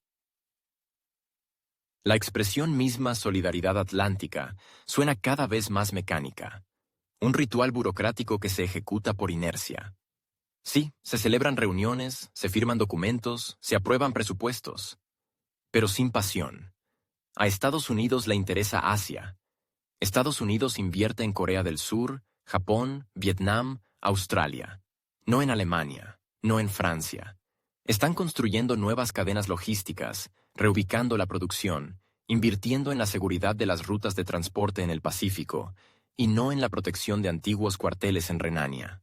La expresión misma solidaridad atlántica suena cada vez más mecánica. Un ritual burocrático que se ejecuta por inercia. Sí, se celebran reuniones, se firman documentos, se aprueban presupuestos. Pero sin pasión. A Estados Unidos le interesa Asia. Estados Unidos invierte en Corea del Sur, Japón, Vietnam, Australia. No en Alemania, no en Francia. Están construyendo nuevas cadenas logísticas, reubicando la producción, invirtiendo en la seguridad de las rutas de transporte en el Pacífico, y no en la protección de antiguos cuarteles en Renania.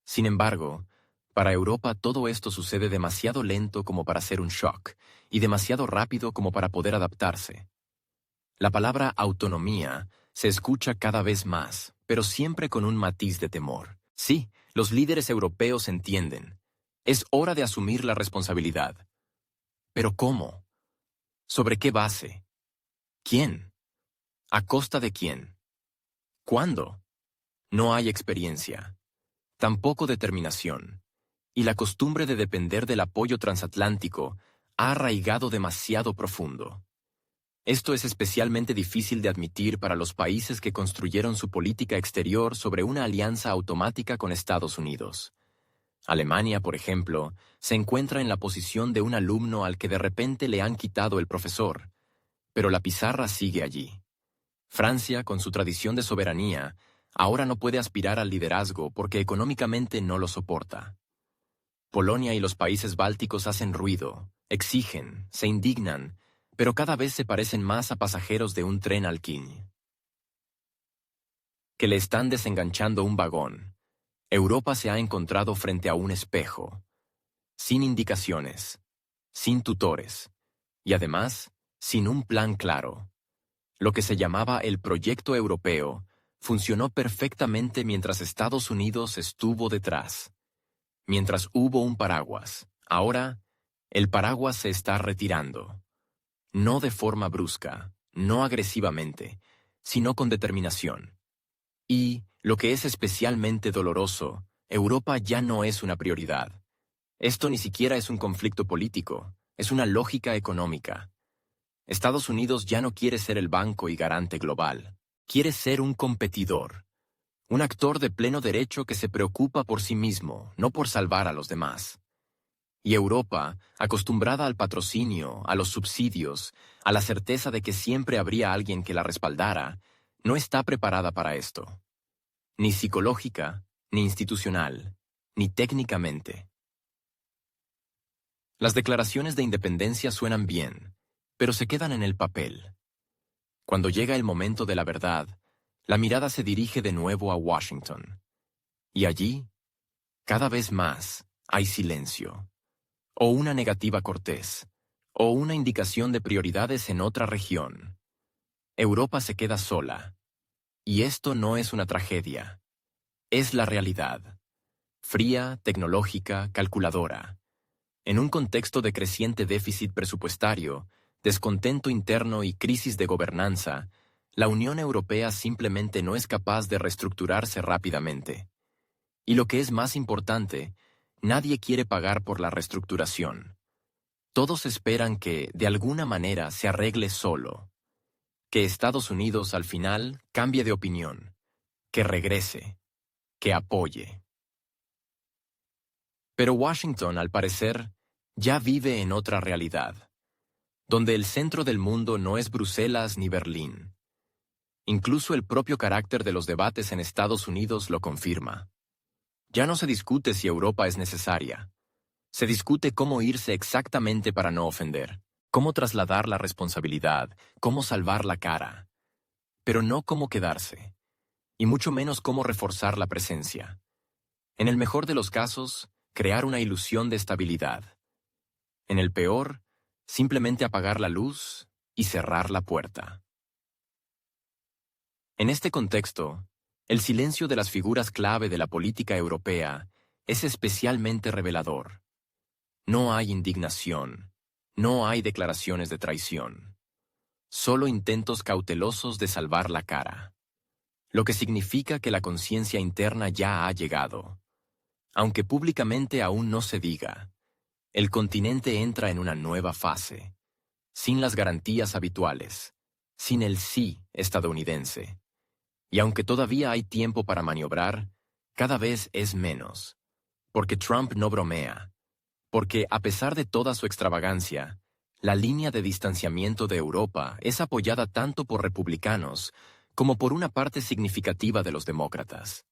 Sin embargo, para Europa todo esto sucede demasiado lento como para ser un shock, y demasiado rápido como para poder adaptarse. La palabra autonomía se escucha cada vez más, pero siempre con un matiz de temor. Sí, los líderes europeos entienden. Es hora de asumir la responsabilidad. ¿Pero cómo? ¿Sobre qué base? ¿Quién? ¿A costa de quién? ¿Cuándo? No hay experiencia. Tampoco determinación. y la costumbre de depender del apoyo transatlántico ha arraigado demasiado profundo. Esto es especialmente difícil de admitir para los países que construyeron su política exterior sobre una alianza automática con Estados Unidos. Alemania, por ejemplo, se encuentra en la posición de un alumno al que de repente le han quitado el profesor, pero la pizarra sigue allí. Francia, con su tradición de soberanía, ahora no puede aspirar al liderazgo porque económicamente no lo soporta. Polonia y los países bálticos hacen ruido, exigen, se indignan, pero cada vez se parecen más a pasajeros de un tren alquín, que le están desenganchando un vagón. Europa se ha encontrado frente a un espejo, sin indicaciones, sin tutores, y además, sin un plan claro. Lo que se llamaba el proyecto europeo funcionó perfectamente mientras Estados Unidos estuvo detrás. Mientras hubo un paraguas, ahora, el paraguas se está retirando. No de forma brusca, no agresivamente, sino con determinación. Y, lo que es especialmente doloroso, Europa ya no es una prioridad. Esto ni siquiera es un conflicto político, es una lógica económica. Estados Unidos ya no quiere ser el banco y garante global. Quiere ser un competidor, un actor de pleno derecho que se preocupa por sí mismo, no por salvar a los demás. Y Europa, acostumbrada al patrocinio, a los subsidios, a la certeza de que siempre habría alguien que la respaldara, no está preparada para esto. Ni psicológica, ni institucional, ni técnicamente. Las declaraciones de independencia suenan bien, pero se quedan en el papel. Cuando llega el momento de la verdad, la mirada se dirige de nuevo a Washington. Y allí, cada vez más, hay silencio. O una negativa cortés, o una indicación de prioridades en otra región. Europa se queda sola. Y esto no es una tragedia. Es la realidad. Fría, tecnológica, calculadora. En un contexto de creciente déficit presupuestario, descontento interno y crisis de gobernanza, la Unión Europea simplemente no es capaz de reestructurarse rápidamente. Y lo que es más importante, nadie quiere pagar por la reestructuración. Todos esperan que, de alguna manera, se arregle solo. Que Estados Unidos, al final, cambie de opinión. Que regrese. Que apoye. Pero Washington, al parecer, ya vive en otra realidad, donde el centro del mundo no es Bruselas ni Berlín. Incluso el propio carácter de los debates en Estados Unidos lo confirma. Ya no se discute si Europa es necesaria. Se discute cómo irse exactamente para no ofender, cómo trasladar la responsabilidad, cómo salvar la cara. Pero no cómo quedarse, y mucho menos cómo reforzar la presencia. En el mejor de los casos, crear una ilusión de estabilidad. En el peor, simplemente apagar la luz y cerrar la puerta. En este contexto, el silencio de las figuras clave de la política europea es especialmente revelador. No hay indignación, no hay declaraciones de traición, solo intentos cautelosos de salvar la cara, lo que significa que la conciencia interna ya ha llegado. Aunque públicamente aún no se diga, el continente entra en una nueva fase, sin las garantías habituales, sin el sí estadounidense. Y aunque todavía hay tiempo para maniobrar, cada vez es menos, porque Trump no bromea, porque a pesar de toda su extravagancia, la línea de distanciamiento de Europa es apoyada tanto por republicanos como por una parte significativa de los demócratas.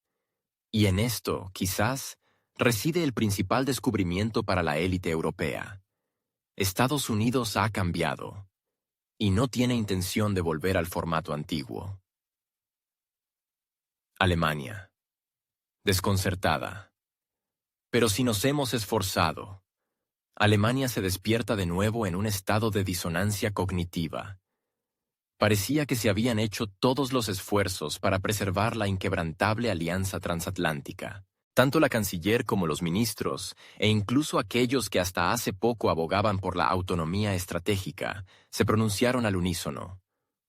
Y en esto, quizás, reside el principal descubrimiento para la élite europea. Estados Unidos ha cambiado, y no tiene intención de volver al formato antiguo. Alemania. Desconcertada. Pero si nos hemos esforzado, Alemania se despierta de nuevo en un estado de disonancia cognitiva. Parecía que se habían hecho todos los esfuerzos para preservar la inquebrantable alianza transatlántica. Tanto la canciller como los ministros, e incluso aquellos que hasta hace poco abogaban por la autonomía estratégica, se pronunciaron al unísono.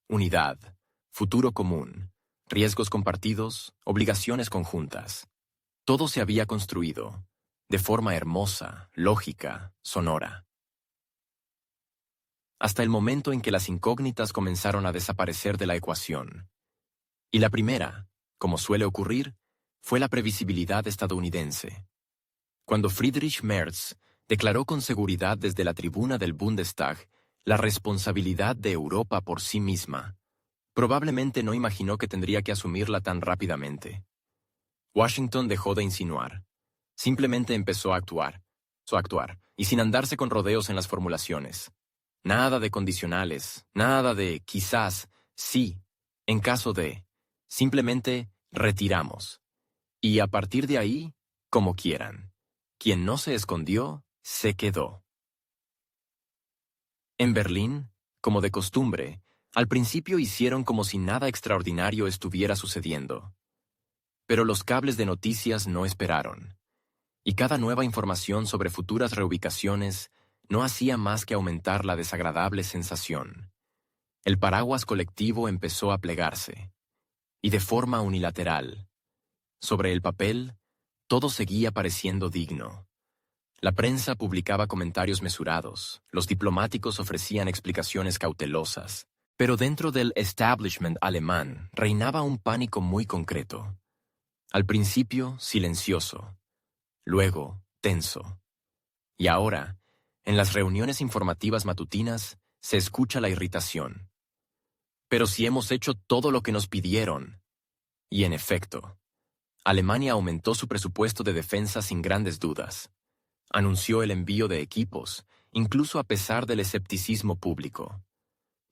Unidad, futuro común, riesgos compartidos, obligaciones conjuntas. Todo se había construido. de forma hermosa, lógica, sonora. Hasta el momento en que las incógnitas comenzaron a desaparecer de la ecuación. Y la primera, como suele ocurrir, fue la previsibilidad estadounidense. Cuando Friedrich Merz declaró con seguridad desde la tribuna del Bundestag la responsabilidad de Europa por sí misma, probablemente no imaginó que tendría que asumirla tan rápidamente. Washington dejó de insinuar. Simplemente empezó a actuar, y sin andarse con rodeos en las formulaciones. Nada de condicionales, nada de quizás, sí, en caso de. Simplemente retiramos. Y a partir de ahí, como quieran. Quien no se escondió, se quedó. En Berlín, como de costumbre, al principio hicieron como si nada extraordinario estuviera sucediendo. Pero los cables de noticias no esperaron. Y cada nueva información sobre futuras reubicaciones no hacía más que aumentar la desagradable sensación. El paraguas colectivo empezó a plegarse. Y de forma unilateral. Sobre el papel, todo seguía pareciendo digno. La prensa publicaba comentarios mesurados, los diplomáticos ofrecían explicaciones cautelosas, pero dentro del establishment alemán reinaba un pánico muy concreto. Al principio, silencioso, luego, tenso. Y ahora, en las reuniones informativas matutinas, se escucha la irritación. Pero si hemos hecho todo lo que nos pidieron. Y en efecto, Alemania aumentó su presupuesto de defensa sin grandes dudas. Anunció el envío de equipos, incluso a pesar del escepticismo público.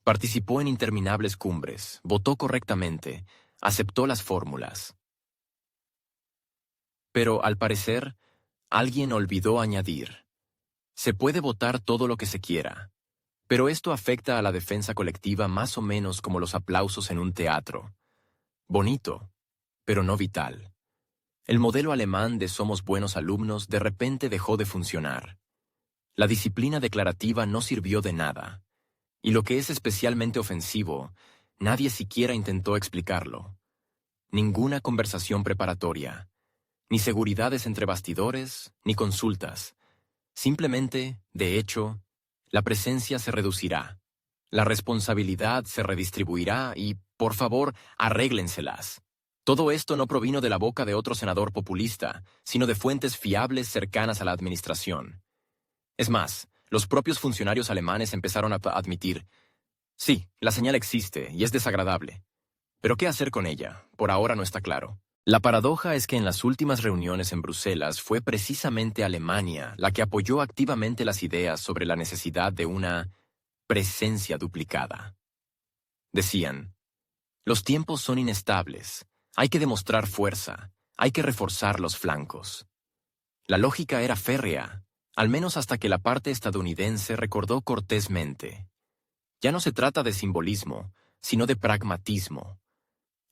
Participó en interminables cumbres, votó correctamente, aceptó las fórmulas. Pero, al parecer, alguien olvidó añadir: se puede votar todo lo que se quiera, pero esto afecta a la defensa colectiva más o menos como los aplausos en un teatro. Bonito, pero no vital. El modelo alemán de somos buenos alumnos de repente dejó de funcionar. La disciplina declarativa no sirvió de nada. Y lo que es especialmente ofensivo, nadie siquiera intentó explicarlo. Ninguna conversación preparatoria, ni seguridades entre bastidores, ni consultas. Simplemente, de hecho, la presencia se reducirá. La responsabilidad se redistribuirá y, por favor, arréglenselas. Todo esto no provino de la boca de otro senador populista, sino de fuentes fiables cercanas a la administración. Es más, los propios funcionarios alemanes empezaron a admitir: sí, la señal existe y es desagradable. Pero ¿qué hacer con ella? Por ahora no está claro. La paradoja es que en las últimas reuniones en Bruselas fue precisamente Alemania la que apoyó activamente las ideas sobre la necesidad de una presencia duplicada. Decían: los tiempos son inestables. Hay que demostrar fuerza, hay que reforzar los flancos. La lógica era férrea, al menos hasta que la parte estadounidense recordó cortésmente: ya no se trata de simbolismo, sino de pragmatismo.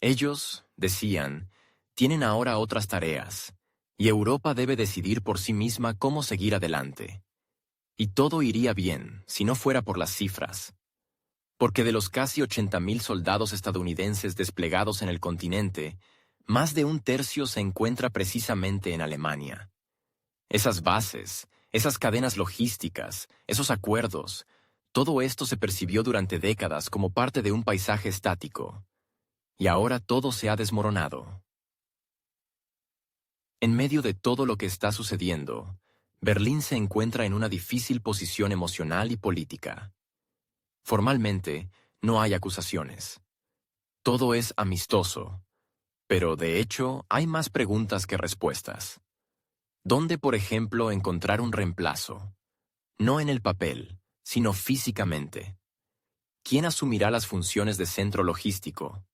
Ellos, decían, tienen ahora otras tareas, y Europa debe decidir por sí misma cómo seguir adelante. Y todo iría bien, si no fuera por las cifras. Porque de los casi 80.000 soldados estadounidenses desplegados en el continente, más de un tercio se encuentra precisamente en Alemania. Esas bases, esas cadenas logísticas, esos acuerdos, todo esto se percibió durante décadas como parte de un paisaje estático. Y ahora todo se ha desmoronado. En medio de todo lo que está sucediendo, Berlín se encuentra en una difícil posición emocional y política. Formalmente, no hay acusaciones. Todo es amistoso. Pero, de hecho, hay más preguntas que respuestas. ¿Dónde, por ejemplo, encontrar un reemplazo? No en el papel, sino físicamente. ¿Quién asumirá las funciones de centro logístico?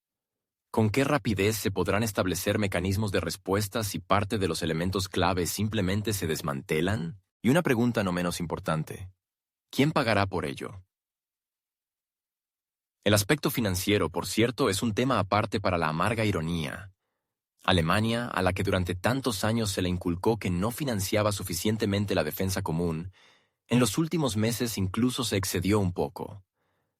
¿Con qué rapidez se podrán establecer mecanismos de respuesta si parte de los elementos clave simplemente se desmantelan? Y una pregunta no menos importante: ¿quién pagará por ello? El aspecto financiero, por cierto, es un tema aparte para la amarga ironía. Alemania, a la que durante tantos años se le inculcó que no financiaba suficientemente la defensa común, en los últimos meses incluso se excedió un poco.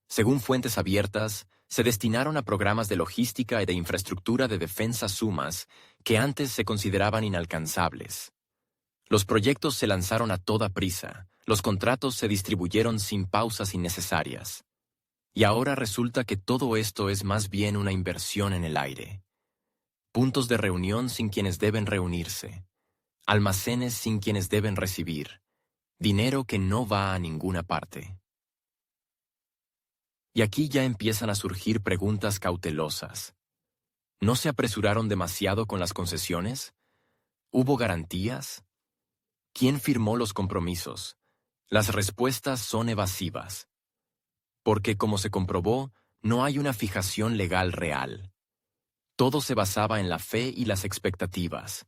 Según fuentes abiertas, se destinaron a programas de logística y de infraestructura de defensa sumas que antes se consideraban inalcanzables. Los proyectos se lanzaron a toda prisa, los contratos se distribuyeron sin pausas innecesarias. Y ahora resulta que todo esto es más bien una inversión en el aire. Puntos de reunión sin quienes deben reunirse. Almacenes sin quienes deben recibir. Dinero que no va a ninguna parte. Y aquí ya empiezan a surgir preguntas cautelosas. ¿No se apresuraron demasiado con las concesiones? ¿Hubo garantías? ¿Quién firmó los compromisos? Las respuestas son evasivas. Porque, como se comprobó, no hay una fijación legal real. Todo se basaba en la fe y las expectativas.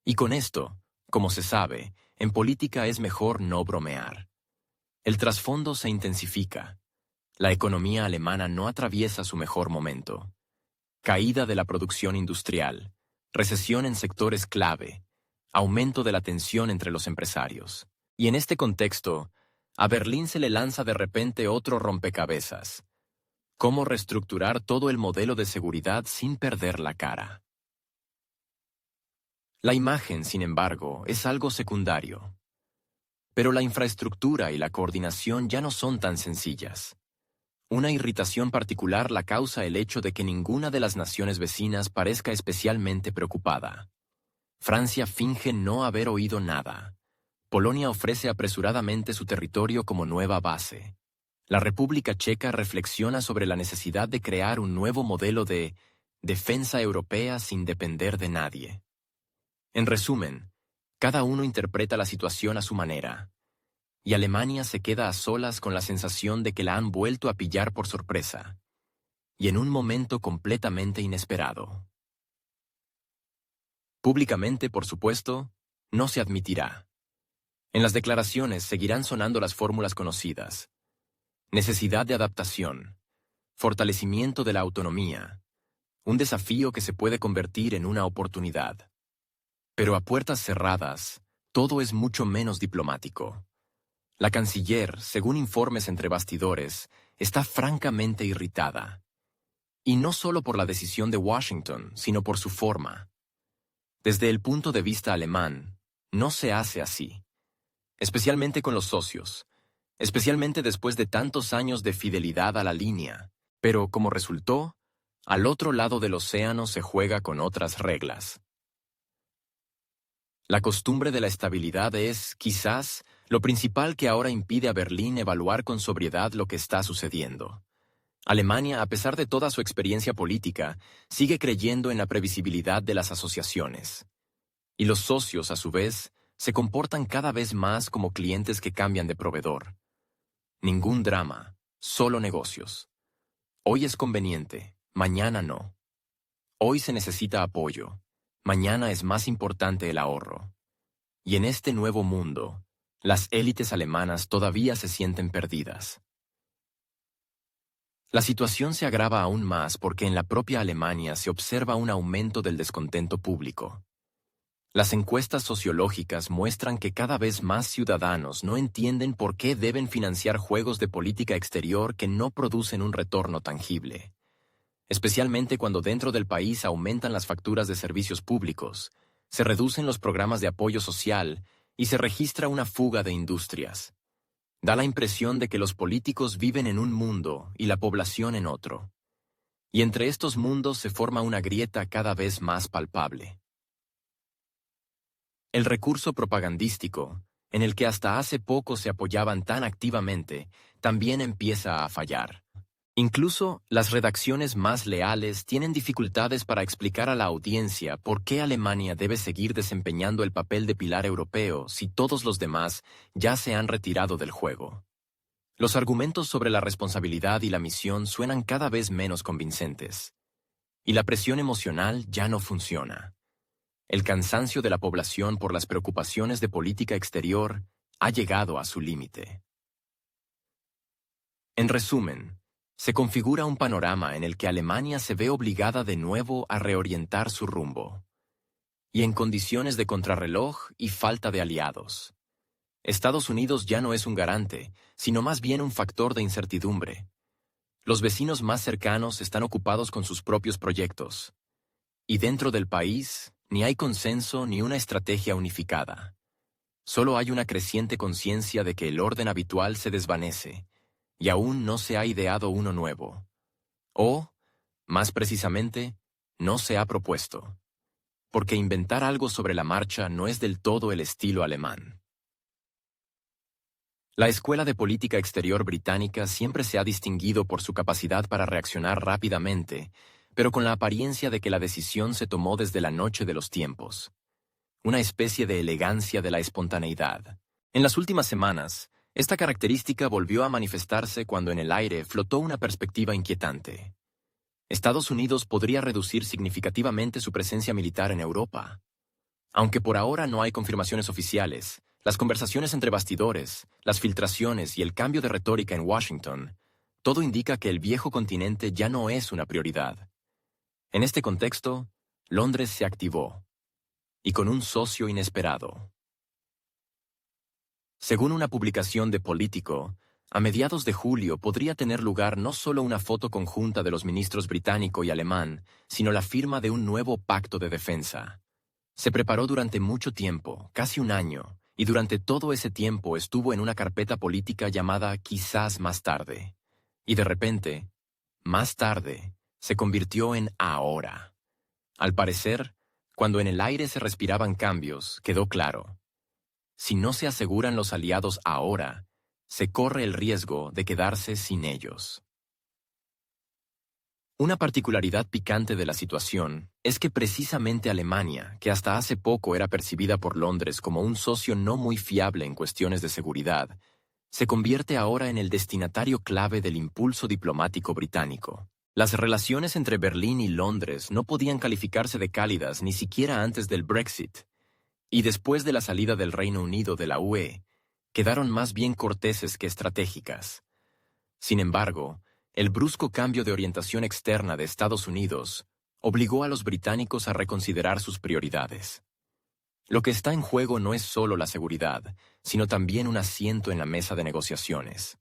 Y con esto, como se sabe, en política es mejor no bromear. El trasfondo se intensifica. La economía alemana no atraviesa su mejor momento. Caída de la producción industrial, recesión en sectores clave, aumento de la tensión entre los empresarios. Y en este contexto, a Berlín se le lanza de repente otro rompecabezas. ¿Cómo reestructurar todo el modelo de seguridad sin perder la cara? La imagen, sin embargo, es algo secundario. Pero la infraestructura y la coordinación ya no son tan sencillas. Una irritación particular la causa el hecho de que ninguna de las naciones vecinas parezca especialmente preocupada. Francia finge no haber oído nada. Polonia ofrece apresuradamente su territorio como nueva base. La República Checa reflexiona sobre la necesidad de crear un nuevo modelo de defensa europea sin depender de nadie. En resumen, cada uno interpreta la situación a su manera, y Alemania se queda a solas con la sensación de que la han vuelto a pillar por sorpresa, y en un momento completamente inesperado. Públicamente, por supuesto, no se admitirá. En las declaraciones seguirán sonando las fórmulas conocidas: necesidad de adaptación, fortalecimiento de la autonomía, un desafío que se puede convertir en una oportunidad. Pero a puertas cerradas, todo es mucho menos diplomático. La canciller, según informes entre bastidores, está francamente irritada. Y no solo por la decisión de Washington, sino por su forma. Desde el punto de vista alemán, no se hace así. Especialmente con los socios. Especialmente después de tantos años de fidelidad a la línea. Pero, como resultó, al otro lado del océano se juega con otras reglas. La costumbre de la estabilidad es, quizás, lo principal que ahora impide a Berlín evaluar con sobriedad lo que está sucediendo. Alemania, a pesar de toda su experiencia política, sigue creyendo en la previsibilidad de las asociaciones. Y los socios, a su vez, se comportan cada vez más como clientes que cambian de proveedor. Ningún drama, solo negocios. Hoy es conveniente, mañana no. Hoy se necesita apoyo, mañana es más importante el ahorro. Y en este nuevo mundo, las élites alemanas todavía se sienten perdidas. La situación se agrava aún más porque en la propia Alemania se observa un aumento del descontento público. Las encuestas sociológicas muestran que cada vez más ciudadanos no entienden por qué deben financiar juegos de política exterior que no producen un retorno tangible. Especialmente cuando dentro del país aumentan las facturas de servicios públicos, se reducen los programas de apoyo social y se registra una fuga de industrias. Da la impresión de que los políticos viven en un mundo y la población en otro. Y entre estos mundos se forma una grieta cada vez más palpable. El recurso propagandístico, en el que hasta hace poco se apoyaban tan activamente, también empieza a fallar. Incluso las redacciones más leales tienen dificultades para explicar a la audiencia por qué Alemania debe seguir desempeñando el papel de pilar europeo si todos los demás ya se han retirado del juego. Los argumentos sobre la responsabilidad y la misión suenan cada vez menos convincentes. Y la presión emocional ya no funciona. El cansancio de la población por las preocupaciones de política exterior ha llegado a su límite. En resumen, se configura un panorama en el que Alemania se ve obligada de nuevo a reorientar su rumbo. Y en condiciones de contrarreloj y falta de aliados. Estados Unidos ya no es un garante, sino más bien un factor de incertidumbre. Los vecinos más cercanos están ocupados con sus propios proyectos. Y dentro del país, ni hay consenso ni una estrategia unificada. Solo hay una creciente conciencia de que el orden habitual se desvanece, y aún no se ha ideado uno nuevo. O, más precisamente, no se ha propuesto. Porque inventar algo sobre la marcha no es del todo el estilo alemán. La Escuela de Política Exterior británica siempre se ha distinguido por su capacidad para reaccionar rápidamente, pero con la apariencia de que la decisión se tomó desde la noche de los tiempos. Una especie de elegancia de la espontaneidad. En las últimas semanas, esta característica volvió a manifestarse cuando en el aire flotó una perspectiva inquietante. Estados Unidos podría reducir significativamente su presencia militar en Europa. Aunque por ahora no hay confirmaciones oficiales, las conversaciones entre bastidores, las filtraciones y el cambio de retórica en Washington, todo indica que el viejo continente ya no es una prioridad. En este contexto, Londres se activó, y con un socio inesperado. Según una publicación de Politico, a mediados de julio podría tener lugar no solo una foto conjunta de los ministros británico y alemán, sino la firma de un nuevo pacto de defensa. Se preparó durante mucho tiempo, casi un año, y durante todo ese tiempo estuvo en una carpeta política llamada quizás más tarde. Y de repente, más tarde, se convirtió en ahora. Al parecer, cuando en el aire se respiraban cambios, quedó claro. Si no se aseguran los aliados ahora, se corre el riesgo de quedarse sin ellos. Una particularidad picante de la situación es que precisamente Alemania, que hasta hace poco era percibida por Londres como un socio no muy fiable en cuestiones de seguridad, se convierte ahora en el destinatario clave del impulso diplomático británico. Las relaciones entre Berlín y Londres no podían calificarse de cálidas ni siquiera antes del Brexit, y después de la salida del Reino Unido de la UE, quedaron más bien corteses que estratégicas. Sin embargo, el brusco cambio de orientación externa de Estados Unidos obligó a los británicos a reconsiderar sus prioridades. Lo que está en juego no es solo la seguridad, sino también un asiento en la mesa de negociaciones.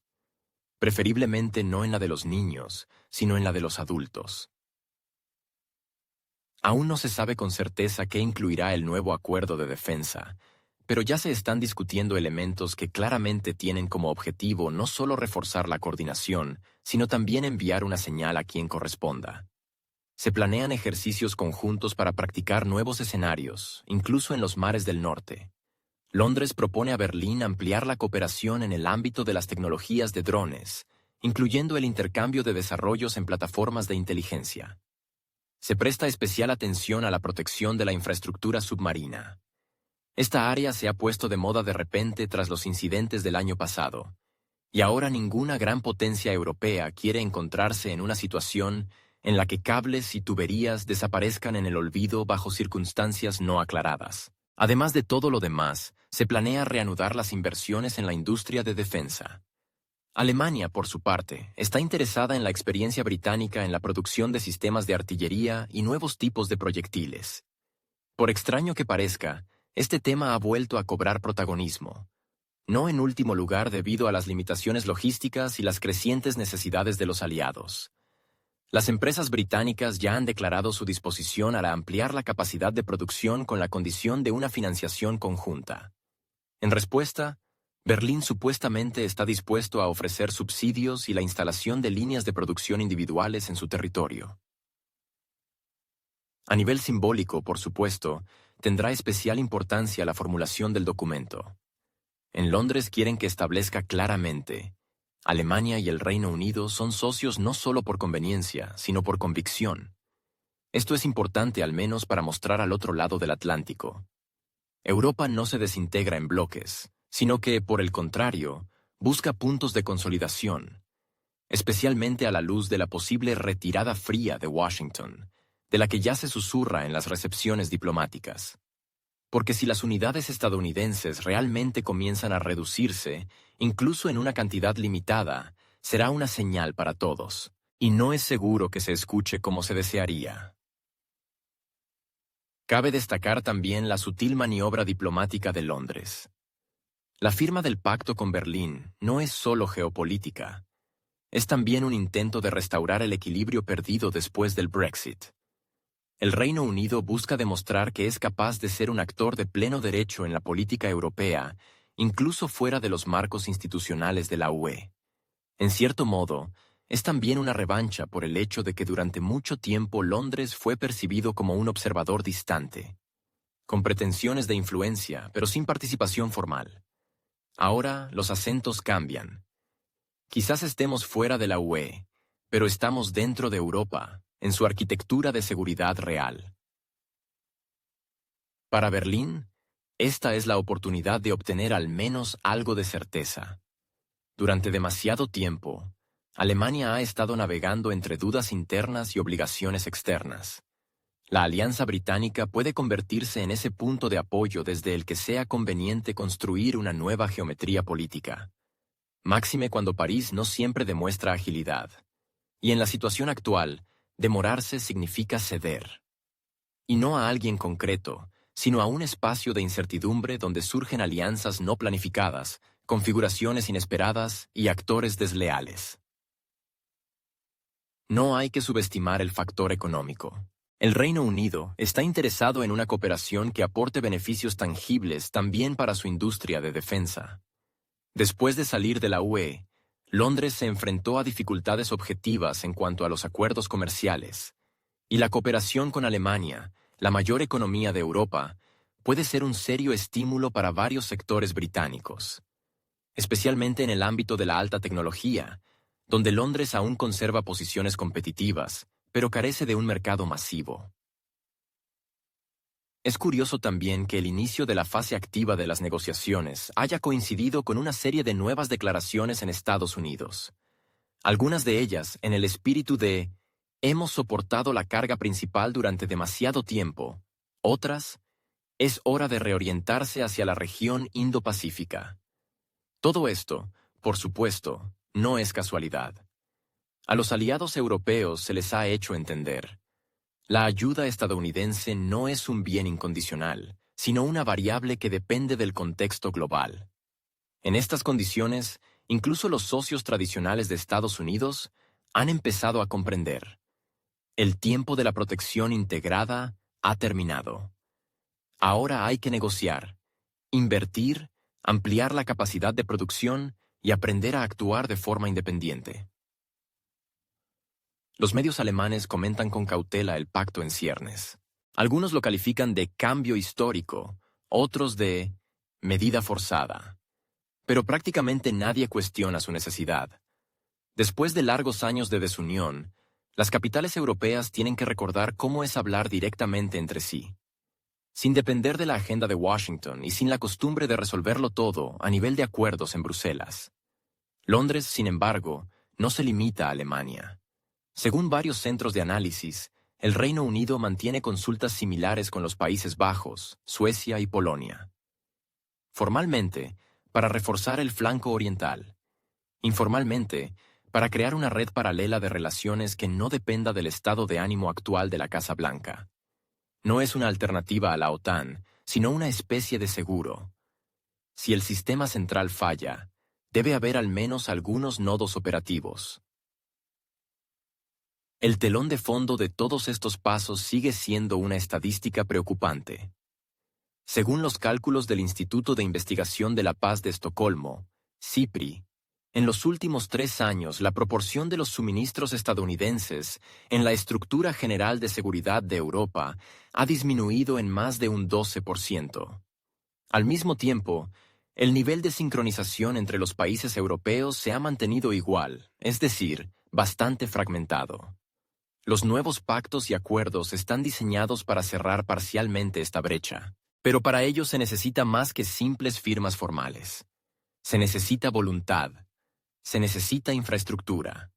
Preferiblemente no en la de los niños, sino en la de los adultos. Aún no se sabe con certeza qué incluirá el nuevo acuerdo de defensa, pero ya se están discutiendo elementos que claramente tienen como objetivo no solo reforzar la coordinación, sino también enviar una señal a quien corresponda. Se planean ejercicios conjuntos para practicar nuevos escenarios, incluso en los mares del norte. Londres propone a Berlín ampliar la cooperación en el ámbito de las tecnologías de drones, incluyendo el intercambio de desarrollos en plataformas de inteligencia. Se presta especial atención a la protección de la infraestructura submarina. Esta área se ha puesto de moda de repente tras los incidentes del año pasado, y ahora ninguna gran potencia europea quiere encontrarse en una situación en la que cables y tuberías desaparezcan en el olvido bajo circunstancias no aclaradas. Además de todo lo demás, se planea reanudar las inversiones en la industria de defensa. Alemania, por su parte, está interesada en la experiencia británica en la producción de sistemas de artillería y nuevos tipos de proyectiles. Por extraño que parezca, este tema ha vuelto a cobrar protagonismo, no en último lugar debido a las limitaciones logísticas y las crecientes necesidades de los aliados. Las empresas británicas ya han declarado su disposición a ampliar la capacidad de producción con la condición de una financiación conjunta. En respuesta, Berlín supuestamente está dispuesto a ofrecer subsidios y la instalación de líneas de producción individuales en su territorio. A nivel simbólico, por supuesto, tendrá especial importancia la formulación del documento. En Londres quieren que establezca claramente: Alemania y el Reino Unido son socios no solo por conveniencia, sino por convicción. Esto es importante al menos para mostrar al otro lado del Atlántico. Europa no se desintegra en bloques, sino que, por el contrario, busca puntos de consolidación, especialmente a la luz de la posible retirada fría de Washington, de la que ya se susurra en las recepciones diplomáticas. Porque si las unidades estadounidenses realmente comienzan a reducirse, incluso en una cantidad limitada, será una señal para todos, y no es seguro que se escuche como se desearía. Cabe destacar también la sutil maniobra diplomática de Londres. La firma del pacto con Berlín no es solo geopolítica, es también un intento de restaurar el equilibrio perdido después del Brexit. El Reino Unido busca demostrar que es capaz de ser un actor de pleno derecho en la política europea, incluso fuera de los marcos institucionales de la UE. En cierto modo, es también una revancha por el hecho de que durante mucho tiempo Londres fue percibido como un observador distante, con pretensiones de influencia, pero sin participación formal. Ahora los acentos cambian. Quizás estemos fuera de la UE, pero estamos dentro de Europa, en su arquitectura de seguridad real. Para Berlín, esta es la oportunidad de obtener al menos algo de certeza. Durante demasiado tiempo, Alemania ha estado navegando entre dudas internas y obligaciones externas. La Alianza Británica puede convertirse en ese punto de apoyo desde el que sea conveniente construir una nueva geometría política. Máxime cuando París no siempre demuestra agilidad. Y en la situación actual, demorarse significa ceder. Y no a alguien concreto, sino a un espacio de incertidumbre donde surgen alianzas no planificadas, configuraciones inesperadas y actores desleales. No hay que subestimar el factor económico. El Reino Unido está interesado en una cooperación que aporte beneficios tangibles también para su industria de defensa. Después de salir de la UE, Londres se enfrentó a dificultades objetivas en cuanto a los acuerdos comerciales, y la cooperación con Alemania, la mayor economía de Europa, puede ser un serio estímulo para varios sectores británicos, especialmente en el ámbito de la alta tecnología, donde Londres aún conserva posiciones competitivas, pero carece de un mercado masivo. Es curioso también que el inicio de la fase activa de las negociaciones haya coincidido con una serie de nuevas declaraciones en Estados Unidos. Algunas de ellas en el espíritu de «hemos soportado la carga principal durante demasiado tiempo», otras «es hora de reorientarse hacia la región Indo-Pacífica». Todo esto, por supuesto, no es casualidad. A los aliados europeos se les ha hecho entender: la ayuda estadounidense no es un bien incondicional, sino una variable que depende del contexto global. En estas condiciones, incluso los socios tradicionales de Estados Unidos han empezado a comprender: el tiempo de la protección integrada ha terminado. Ahora hay que negociar, invertir, ampliar la capacidad de producción y aprender a actuar de forma independiente. Los medios alemanes comentan con cautela el pacto en ciernes. Algunos lo califican de cambio histórico, otros de medida forzada. Pero prácticamente nadie cuestiona su necesidad. Después de largos años de desunión, las capitales europeas tienen que recordar cómo es hablar directamente entre sí. Sin depender de la agenda de Washington y sin la costumbre de resolverlo todo a nivel de acuerdos en Bruselas. Londres, sin embargo, no se limita a Alemania. Según varios centros de análisis, el Reino Unido mantiene consultas similares con los Países Bajos, Suecia y Polonia. Formalmente, para reforzar el flanco oriental. Informalmente, para crear una red paralela de relaciones que no dependa del estado de ánimo actual de la Casa Blanca. No es una alternativa a la OTAN, sino una especie de seguro. Si el sistema central falla, debe haber al menos algunos nodos operativos. El telón de fondo de todos estos pasos sigue siendo una estadística preocupante. Según los cálculos del Instituto de Investigación de la Paz de Estocolmo, SIPRI, en los últimos 3 años la proporción de los suministros estadounidenses en la estructura general de seguridad de Europa ha disminuido en más de un 12%. Al mismo tiempo, el nivel de sincronización entre los países europeos se ha mantenido igual, es decir, bastante fragmentado. Los nuevos pactos y acuerdos están diseñados para cerrar parcialmente esta brecha, pero para ello se necesita más que simples firmas formales. Se necesita voluntad, se necesita infraestructura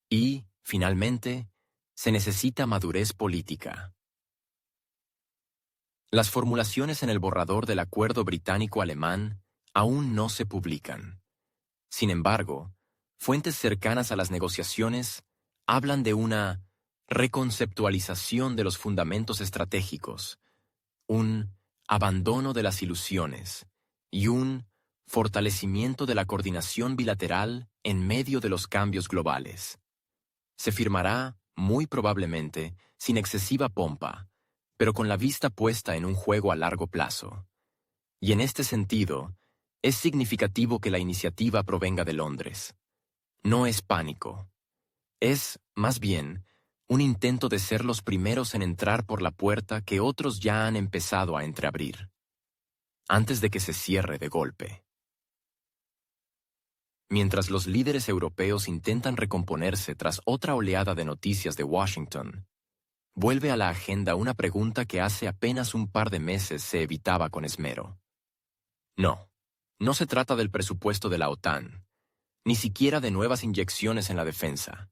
y, finalmente, se necesita madurez política. Las formulaciones en el borrador del acuerdo británico-alemán aún no se publican. Sin embargo, fuentes cercanas a las negociaciones hablan de una reconceptualización de los fundamentos estratégicos, un abandono de las ilusiones y un fortalecimiento de la coordinación bilateral en medio de los cambios globales. Se firmará, muy probablemente, sin excesiva pompa, pero con la vista puesta en un juego a largo plazo. Y en este sentido, es significativo que la iniciativa provenga de Londres. No es pánico. Es, más bien, un intento de ser los primeros en entrar por la puerta que otros ya han empezado a entreabrir, antes de que se cierre de golpe. Mientras los líderes europeos intentan recomponerse tras otra oleada de noticias de Washington, vuelve a la agenda una pregunta que hace apenas un par de meses se evitaba con esmero. No se trata del presupuesto de la OTAN, ni siquiera de nuevas inyecciones en la defensa.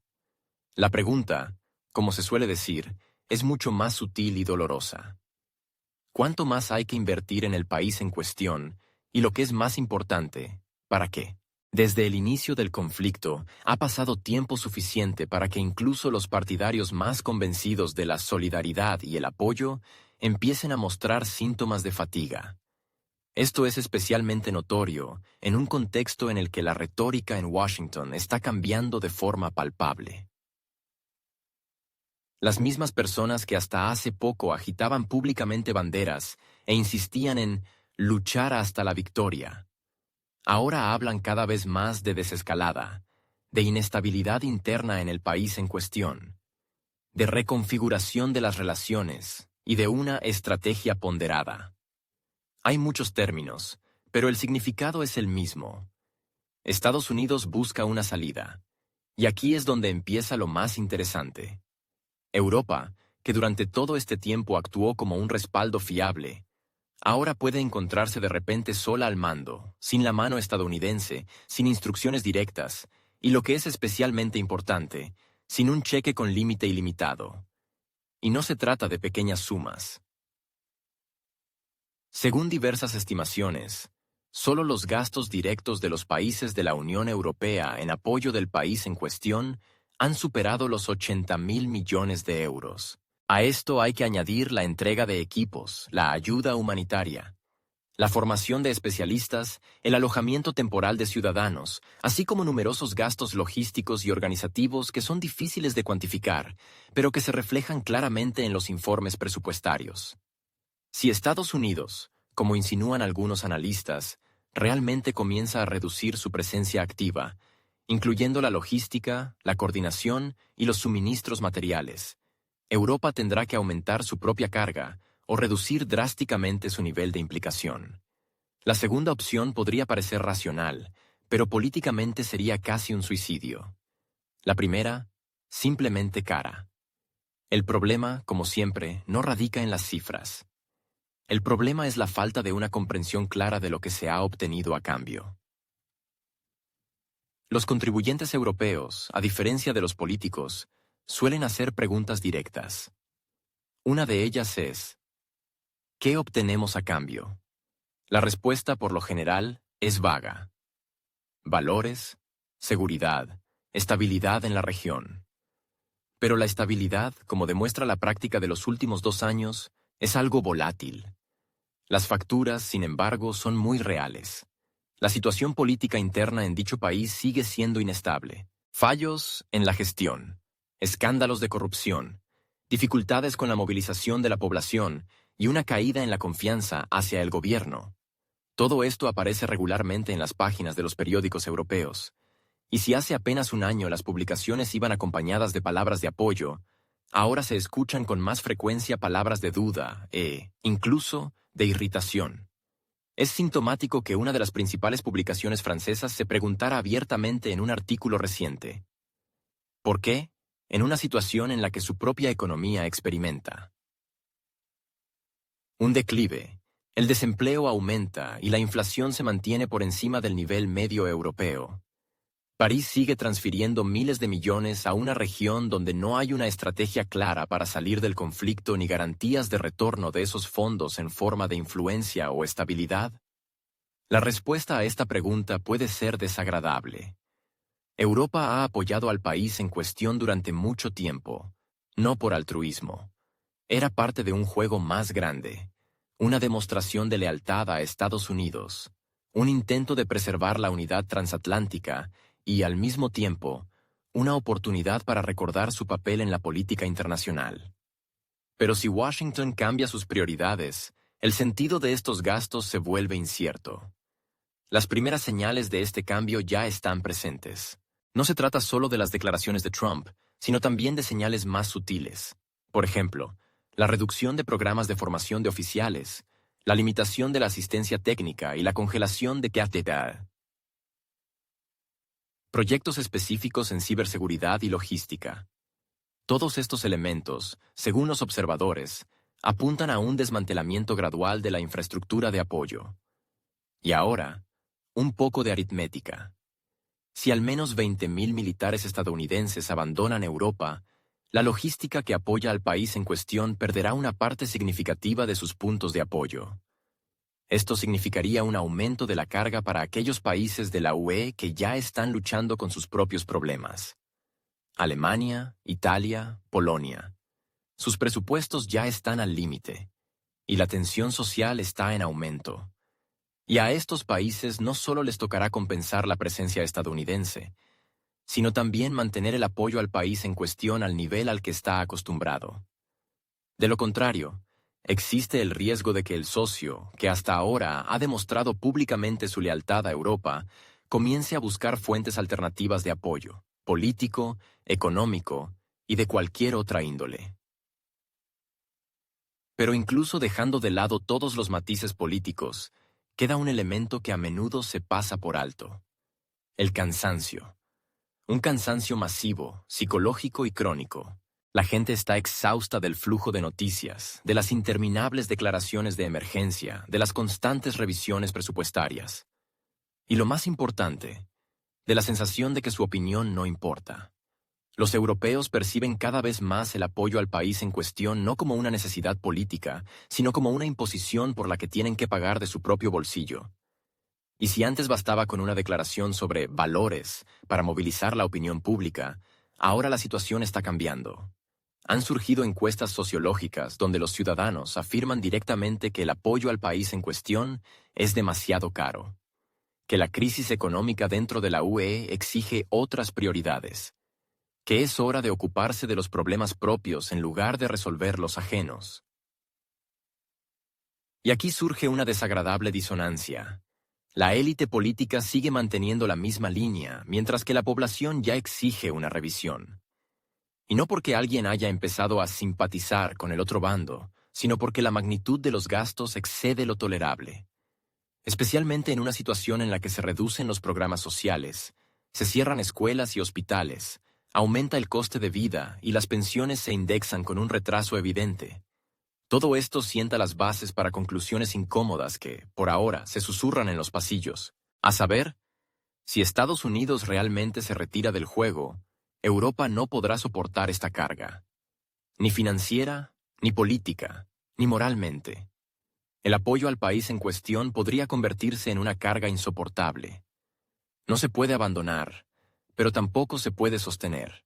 La pregunta, como se suele decir, es mucho más sutil y dolorosa. ¿Cuánto más hay que invertir en el país en cuestión? Y lo que es más importante, ¿para qué? Desde el inicio del conflicto, ha pasado tiempo suficiente para que incluso los partidarios más convencidos de la solidaridad y el apoyo empiecen a mostrar síntomas de fatiga. Esto es especialmente notorio en un contexto en el que la retórica en Washington está cambiando de forma palpable. Las mismas personas que hasta hace poco agitaban públicamente banderas e insistían en luchar hasta la victoria, ahora hablan cada vez más de desescalada, de inestabilidad interna en el país en cuestión, de reconfiguración de las relaciones y de una estrategia ponderada. Hay muchos términos, pero el significado es el mismo. Estados Unidos busca una salida, y aquí es donde empieza lo más interesante. Europa, que durante todo este tiempo actuó como un respaldo fiable, ahora puede encontrarse de repente sola al mando, sin la mano estadounidense, sin instrucciones directas, y lo que es especialmente importante, sin un cheque con límite ilimitado. Y no se trata de pequeñas sumas. Según diversas estimaciones, solo los gastos directos de los países de la Unión Europea en apoyo del país en cuestión han superado los 80.000 millones de euros. A esto hay que añadir la entrega de equipos, la ayuda humanitaria, la formación de especialistas, el alojamiento temporal de ciudadanos, así como numerosos gastos logísticos y organizativos que son difíciles de cuantificar, pero que se reflejan claramente en los informes presupuestarios. Si Estados Unidos, como insinúan algunos analistas, realmente comienza a reducir su presencia activa, incluyendo la logística, la coordinación y los suministros materiales, Europa tendrá que aumentar su propia carga o reducir drásticamente su nivel de implicación. La segunda opción podría parecer racional, pero políticamente sería casi un suicidio. La primera, simplemente cara. El problema, como siempre, no radica en las cifras. El problema es la falta de una comprensión clara de lo que se ha obtenido a cambio. Los contribuyentes europeos, a diferencia de los políticos, suelen hacer preguntas directas. Una de ellas es, ¿qué obtenemos a cambio? La respuesta, por lo general, es vaga. Valores, seguridad, estabilidad en la región. Pero la estabilidad, como demuestra la práctica de los últimos 2 años, es algo volátil. Las facturas, sin embargo, son muy reales. La situación política interna en dicho país sigue siendo inestable. Fallos en la gestión, escándalos de corrupción, dificultades con la movilización de la población y una caída en la confianza hacia el gobierno. Todo esto aparece regularmente en las páginas de los periódicos europeos. Y si hace apenas un año las publicaciones iban acompañadas de palabras de apoyo, ahora se escuchan con más frecuencia palabras de duda incluso, de irritación. Es sintomático que una de las principales publicaciones francesas se preguntara abiertamente en un artículo reciente: ¿por qué? En una situación en la que su propia economía experimenta un declive, el desempleo aumenta y la inflación se mantiene por encima del nivel medio europeo. París sigue transfiriendo miles de millones a una región donde no hay una estrategia clara para salir del conflicto ni garantías de retorno de esos fondos en forma de influencia o estabilidad. La respuesta a esta pregunta puede ser desagradable. Europa ha apoyado al país en cuestión durante mucho tiempo, no por altruismo. Era parte de un juego más grande, una demostración de lealtad a Estados Unidos, un intento de preservar la unidad transatlántica y, al mismo tiempo, una oportunidad para recordar su papel en la política internacional. Pero si Washington cambia sus prioridades, el sentido de estos gastos se vuelve incierto. Las primeras señales de este cambio ya están presentes. No se trata solo de las declaraciones de Trump, sino también de señales más sutiles. Por ejemplo, la reducción de programas de formación de oficiales, la limitación de la asistencia técnica y la congelación de CAFDA. Proyectos específicos en ciberseguridad y logística. Todos estos elementos, según los observadores, apuntan a un desmantelamiento gradual de la infraestructura de apoyo. Y ahora, un poco de aritmética. Si al menos 20.000 militares estadounidenses abandonan Europa, la logística que apoya al país en cuestión perderá una parte significativa de sus puntos de apoyo. Esto significaría un aumento de la carga para aquellos países de la UE que ya están luchando con sus propios problemas. Alemania, Italia, Polonia. Sus presupuestos ya están al límite, y la tensión social está en aumento. Y a estos países no solo les tocará compensar la presencia estadounidense, sino también mantener el apoyo al país en cuestión al nivel al que está acostumbrado. De lo contrario, existe el riesgo de que el socio, que hasta ahora ha demostrado públicamente su lealtad a Europa, comience a buscar fuentes alternativas de apoyo, político, económico y de cualquier otra índole. Pero incluso dejando de lado todos los matices políticos, queda un elemento que a menudo se pasa por alto: el cansancio. Un cansancio masivo, psicológico y crónico. La gente está exhausta del flujo de noticias, de las interminables declaraciones de emergencia, de las constantes revisiones presupuestarias. Y lo más importante, de la sensación de que su opinión no importa. Los europeos perciben cada vez más el apoyo al país en cuestión no como una necesidad política, sino como una imposición por la que tienen que pagar de su propio bolsillo. Y si antes bastaba con una declaración sobre valores para movilizar la opinión pública, ahora la situación está cambiando. Han surgido encuestas sociológicas donde los ciudadanos afirman directamente que el apoyo al país en cuestión es demasiado caro, que la crisis económica dentro de la UE exige otras prioridades, que es hora de ocuparse de los problemas propios en lugar de resolver los ajenos. Y aquí surge una desagradable disonancia. La élite política sigue manteniendo la misma línea, mientras que la población ya exige una revisión. Y no porque alguien haya empezado a simpatizar con el otro bando, sino porque la magnitud de los gastos excede lo tolerable. Especialmente en una situación en la que se reducen los programas sociales, se cierran escuelas y hospitales, aumenta el coste de vida y las pensiones se indexan con un retraso evidente. Todo esto sienta las bases para conclusiones incómodas que, por ahora, se susurran en los pasillos. A saber, si Estados Unidos realmente se retira del juego, Europa no podrá soportar esta carga. Ni financiera, ni política, ni moralmente. El apoyo al país en cuestión podría convertirse en una carga insoportable. No se puede abandonar, pero tampoco se puede sostener.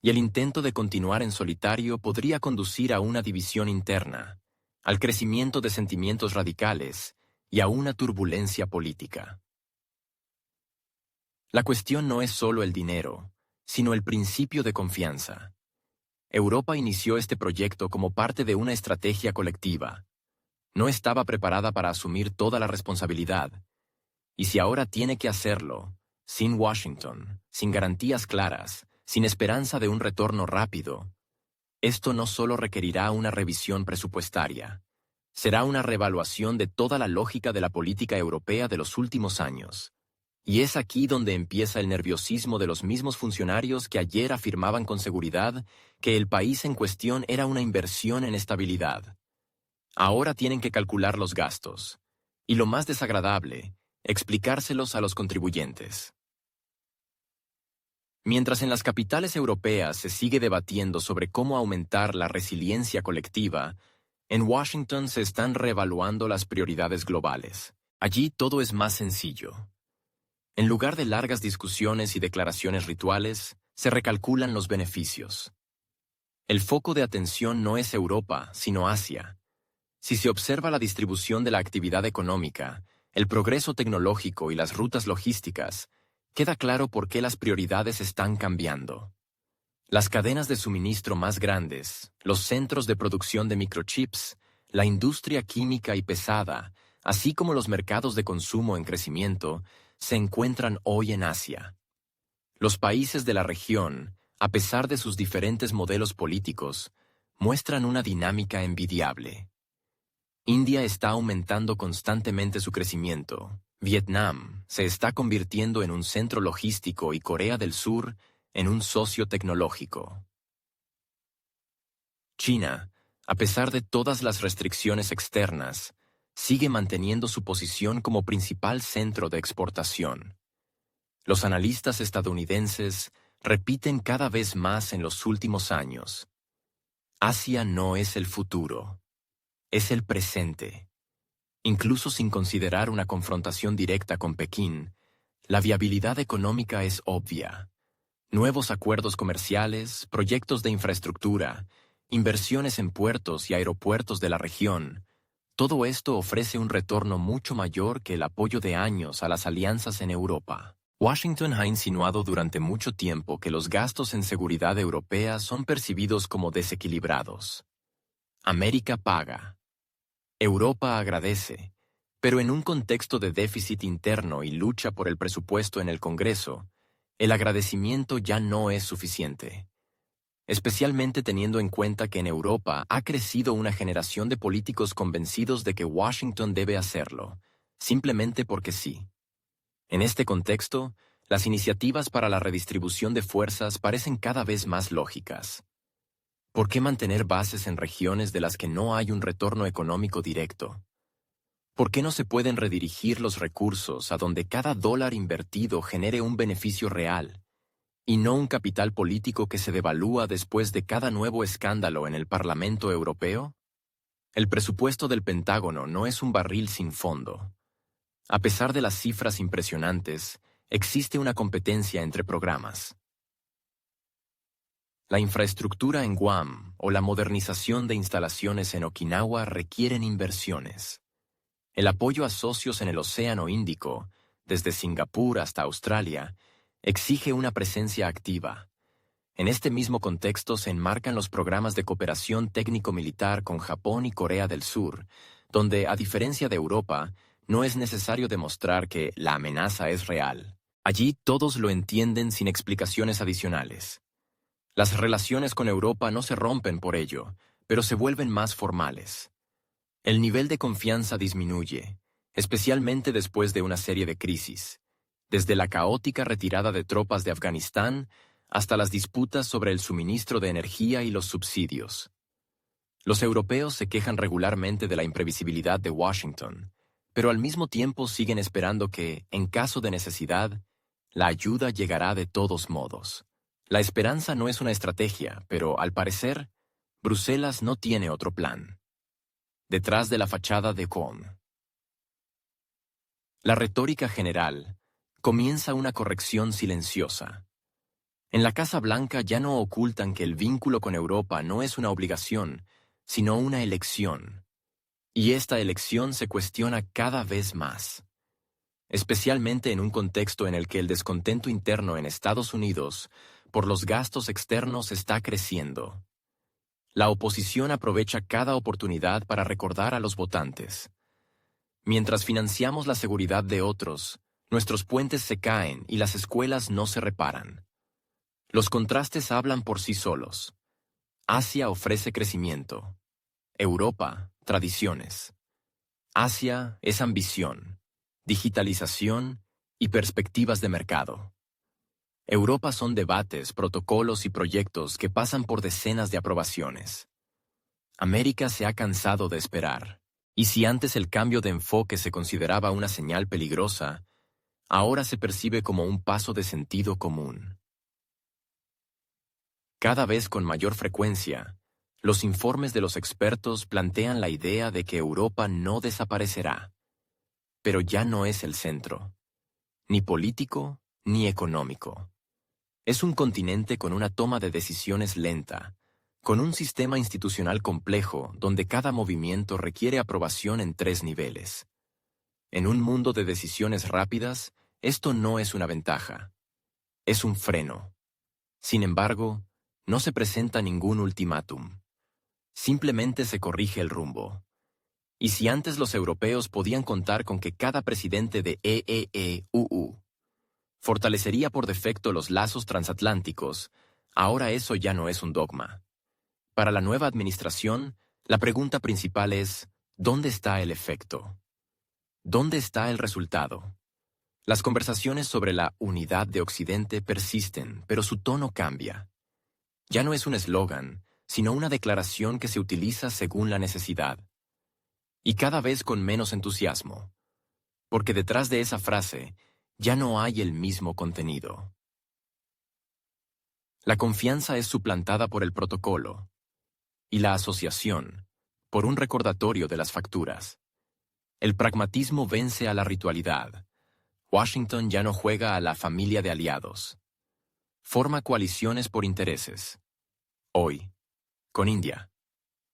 Y el intento de continuar en solitario podría conducir a una división interna, al crecimiento de sentimientos radicales y a una turbulencia política. La cuestión no es solo el dinero, sino el principio de confianza. Europa inició este proyecto como parte de una estrategia colectiva. No estaba preparada para asumir toda la responsabilidad. Y si ahora tiene que hacerlo, sin Washington, sin garantías claras, sin esperanza de un retorno rápido, esto no solo requerirá una revisión presupuestaria, será una reevaluación de toda la lógica de la política europea de los últimos años. Y es aquí donde empieza el nerviosismo de los mismos funcionarios que ayer afirmaban con seguridad que el país en cuestión era una inversión en estabilidad. Ahora tienen que calcular los gastos. Y lo más desagradable, explicárselos a los contribuyentes. Mientras en las capitales europeas se sigue debatiendo sobre cómo aumentar la resiliencia colectiva, en Washington se están reevaluando las prioridades globales. Allí todo es más sencillo. En lugar de largas discusiones y declaraciones rituales, se recalculan los beneficios. El foco de atención no es Europa, sino Asia. Si se observa la distribución de la actividad económica, el progreso tecnológico y las rutas logísticas, queda claro por qué las prioridades están cambiando. Las cadenas de suministro más grandes, los centros de producción de microchips, la industria química y pesada, así como los mercados de consumo en crecimiento, se encuentran hoy en Asia. Los países de la región, a pesar de sus diferentes modelos políticos, muestran una dinámica envidiable. India está aumentando constantemente su crecimiento, Vietnam se está convirtiendo en un centro logístico y Corea del Sur en un socio tecnológico. China, a pesar de todas las restricciones externas, sigue manteniendo su posición como principal centro de exportación. Los analistas estadounidenses repiten cada vez más en los últimos años: Asia no es el futuro, es el presente. Incluso sin considerar una confrontación directa con Pekín, la viabilidad económica es obvia. Nuevos acuerdos comerciales, proyectos de infraestructura, inversiones en puertos y aeropuertos de la región, todo esto ofrece un retorno mucho mayor que el apoyo de años a las alianzas en Europa. Washington ha insinuado durante mucho tiempo que los gastos en seguridad europea son percibidos como desequilibrados. América paga. Europa agradece, pero en un contexto de déficit interno y lucha por el presupuesto en el Congreso, el agradecimiento ya no es suficiente. Especialmente teniendo en cuenta que en Europa ha crecido una generación de políticos convencidos de que Washington debe hacerlo, simplemente porque sí. En este contexto, las iniciativas para la redistribución de fuerzas parecen cada vez más lógicas. ¿Por qué mantener bases en regiones de las que no hay un retorno económico directo? ¿Por qué no se pueden redirigir los recursos a donde cada dólar invertido genere un beneficio real, y no un capital político que se devalúa después de cada nuevo escándalo en el Parlamento Europeo? El presupuesto del Pentágono no es un barril sin fondo. A pesar de las cifras impresionantes, existe una competencia entre programas. La infraestructura en Guam o la modernización de instalaciones en Okinawa requieren inversiones. El apoyo a socios en el Océano Índico, desde Singapur hasta Australia, exige una presencia activa. En este mismo contexto se enmarcan los programas de cooperación técnico-militar con Japón y Corea del Sur, donde, a diferencia de Europa, no es necesario demostrar que la amenaza es real. Allí todos lo entienden sin explicaciones adicionales. Las relaciones con Europa no se rompen por ello, pero se vuelven más formales. El nivel de confianza disminuye, especialmente después de una serie de crisis, desde la caótica retirada de tropas de Afganistán hasta las disputas sobre el suministro de energía y los subsidios. Los europeos se quejan regularmente de la imprevisibilidad de Washington, pero al mismo tiempo siguen esperando que, en caso de necesidad, la ayuda llegará de todos modos. La esperanza no es una estrategia, pero, al parecer, Bruselas no tiene otro plan. Detrás de la fachada de Com. La retórica general comienza una corrección silenciosa. En la Casa Blanca ya no ocultan que el vínculo con Europa no es una obligación, sino una elección. Y esta elección se cuestiona cada vez más, especialmente en un contexto en el que el descontento interno en Estados Unidos por los gastos externos está creciendo. La oposición aprovecha cada oportunidad para recordar a los votantes: mientras financiamos la seguridad de otros, nuestros puentes se caen y las escuelas no se reparan. Los contrastes hablan por sí solos. Asia ofrece crecimiento. Europa, tradiciones. Asia es ambición, digitalización y perspectivas de mercado. Europa son debates, protocolos y proyectos que pasan por decenas de aprobaciones. América se ha cansado de esperar, y si antes el cambio de enfoque se consideraba una señal peligrosa, ahora se percibe como un paso de sentido común. Cada vez con mayor frecuencia, los informes de los expertos plantean la idea de que Europa no desaparecerá, pero ya no es el centro, ni político ni económico. Es un continente con una toma de decisiones lenta, con un sistema institucional complejo donde cada movimiento requiere aprobación en 3 niveles. En un mundo de decisiones rápidas, esto no es una ventaja, es un freno. Sin embargo, no se presenta ningún ultimátum. Simplemente se corrige el rumbo. Y si antes los europeos podían contar con que cada presidente de EEE-UU fortalecería por defecto los lazos transatlánticos, ahora eso ya no es un dogma. Para la nueva administración, la pregunta principal es, ¿dónde está el efecto? ¿Dónde está el resultado? Las conversaciones sobre la unidad de Occidente persisten, pero su tono cambia. Ya no es un eslogan, sino una declaración que se utiliza según la necesidad. Y cada vez con menos entusiasmo, porque detrás de esa frase ya no hay el mismo contenido. La confianza es suplantada por el protocolo, y la asociación, por un recordatorio de las facturas. El pragmatismo vence a la ritualidad. Washington ya no juega a la familia de aliados. Forma coaliciones por intereses. Hoy, con India.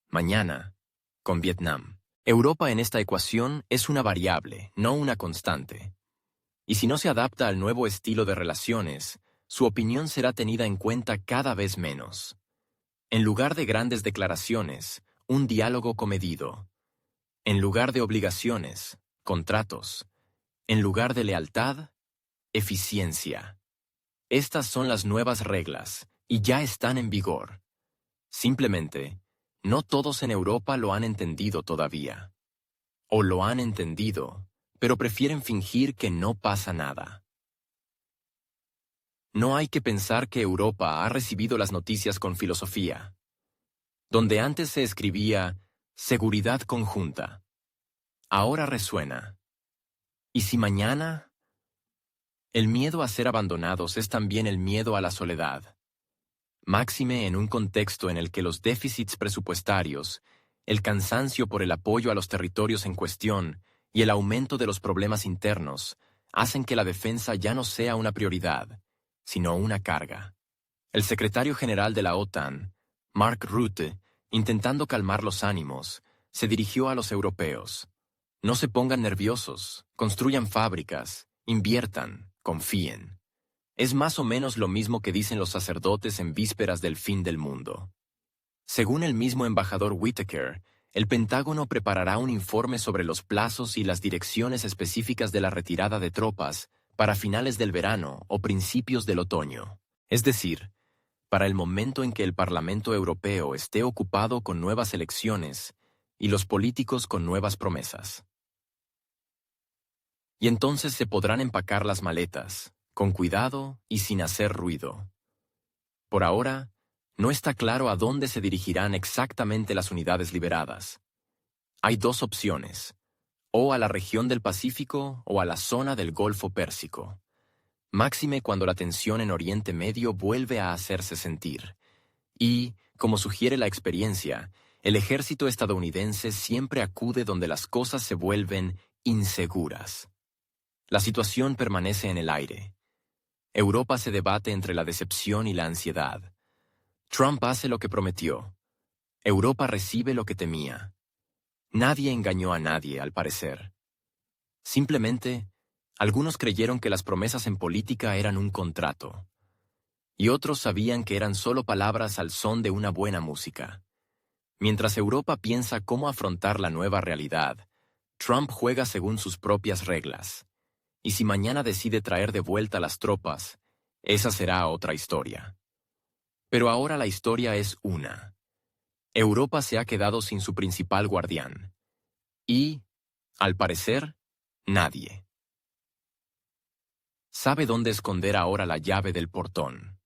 Mañana, con Vietnam. Europa en esta ecuación es una variable, no una constante. Y si no se adapta al nuevo estilo de relaciones, su opinión será tenida en cuenta cada vez menos. En lugar de grandes declaraciones, un diálogo comedido. En lugar de obligaciones, contratos. En lugar de lealtad, eficiencia. Estas son las nuevas reglas, y ya están en vigor. Simplemente, no todos en Europa lo han entendido todavía. O lo han entendido, pero prefieren fingir que no pasa nada. No hay que pensar que Europa ha recibido las noticias con filosofía. Donde antes se escribía seguridad conjunta, ahora resuena. ¿Y si mañana? El miedo a ser abandonados es también el miedo a la soledad. Máxime en un contexto en el que los déficits presupuestarios, el cansancio por el apoyo a los territorios en cuestión y el aumento de los problemas internos hacen que la defensa ya no sea una prioridad, sino una carga. El secretario general de la OTAN, Mark Rutte, intentando calmar los ánimos, se dirigió a los europeos. No se pongan nerviosos, construyan fábricas, inviertan, confíen. Es más o menos lo mismo que dicen los sacerdotes en vísperas del fin del mundo. Según el mismo embajador Whitaker, el Pentágono preparará un informe sobre los plazos y las direcciones específicas de la retirada de tropas para finales del verano o principios del otoño. Es decir, para el momento en que el Parlamento Europeo esté ocupado con nuevas elecciones y los políticos con nuevas promesas. Y entonces se podrán empacar las maletas, con cuidado y sin hacer ruido. Por ahora, no está claro a dónde se dirigirán exactamente las unidades liberadas. Hay dos opciones, o a la región del Pacífico o a la zona del Golfo Pérsico. Máxime cuando la tensión en Oriente Medio vuelve a hacerse sentir. Y, como sugiere la experiencia, el ejército estadounidense siempre acude donde las cosas se vuelven inseguras. La situación permanece en el aire. Europa se debate entre la decepción y la ansiedad. Trump hace lo que prometió. Europa recibe lo que temía. Nadie engañó a nadie, al parecer. Simplemente, algunos creyeron que las promesas en política eran un contrato. Y otros sabían que eran solo palabras al son de una buena música. Mientras Europa piensa cómo afrontar la nueva realidad, Trump juega según sus propias reglas. Y si mañana decide traer de vuelta las tropas, esa será otra historia. Pero ahora la historia es una. Europa se ha quedado sin su principal guardián. Y, al parecer, nadie sabe dónde esconder ahora la llave del portón.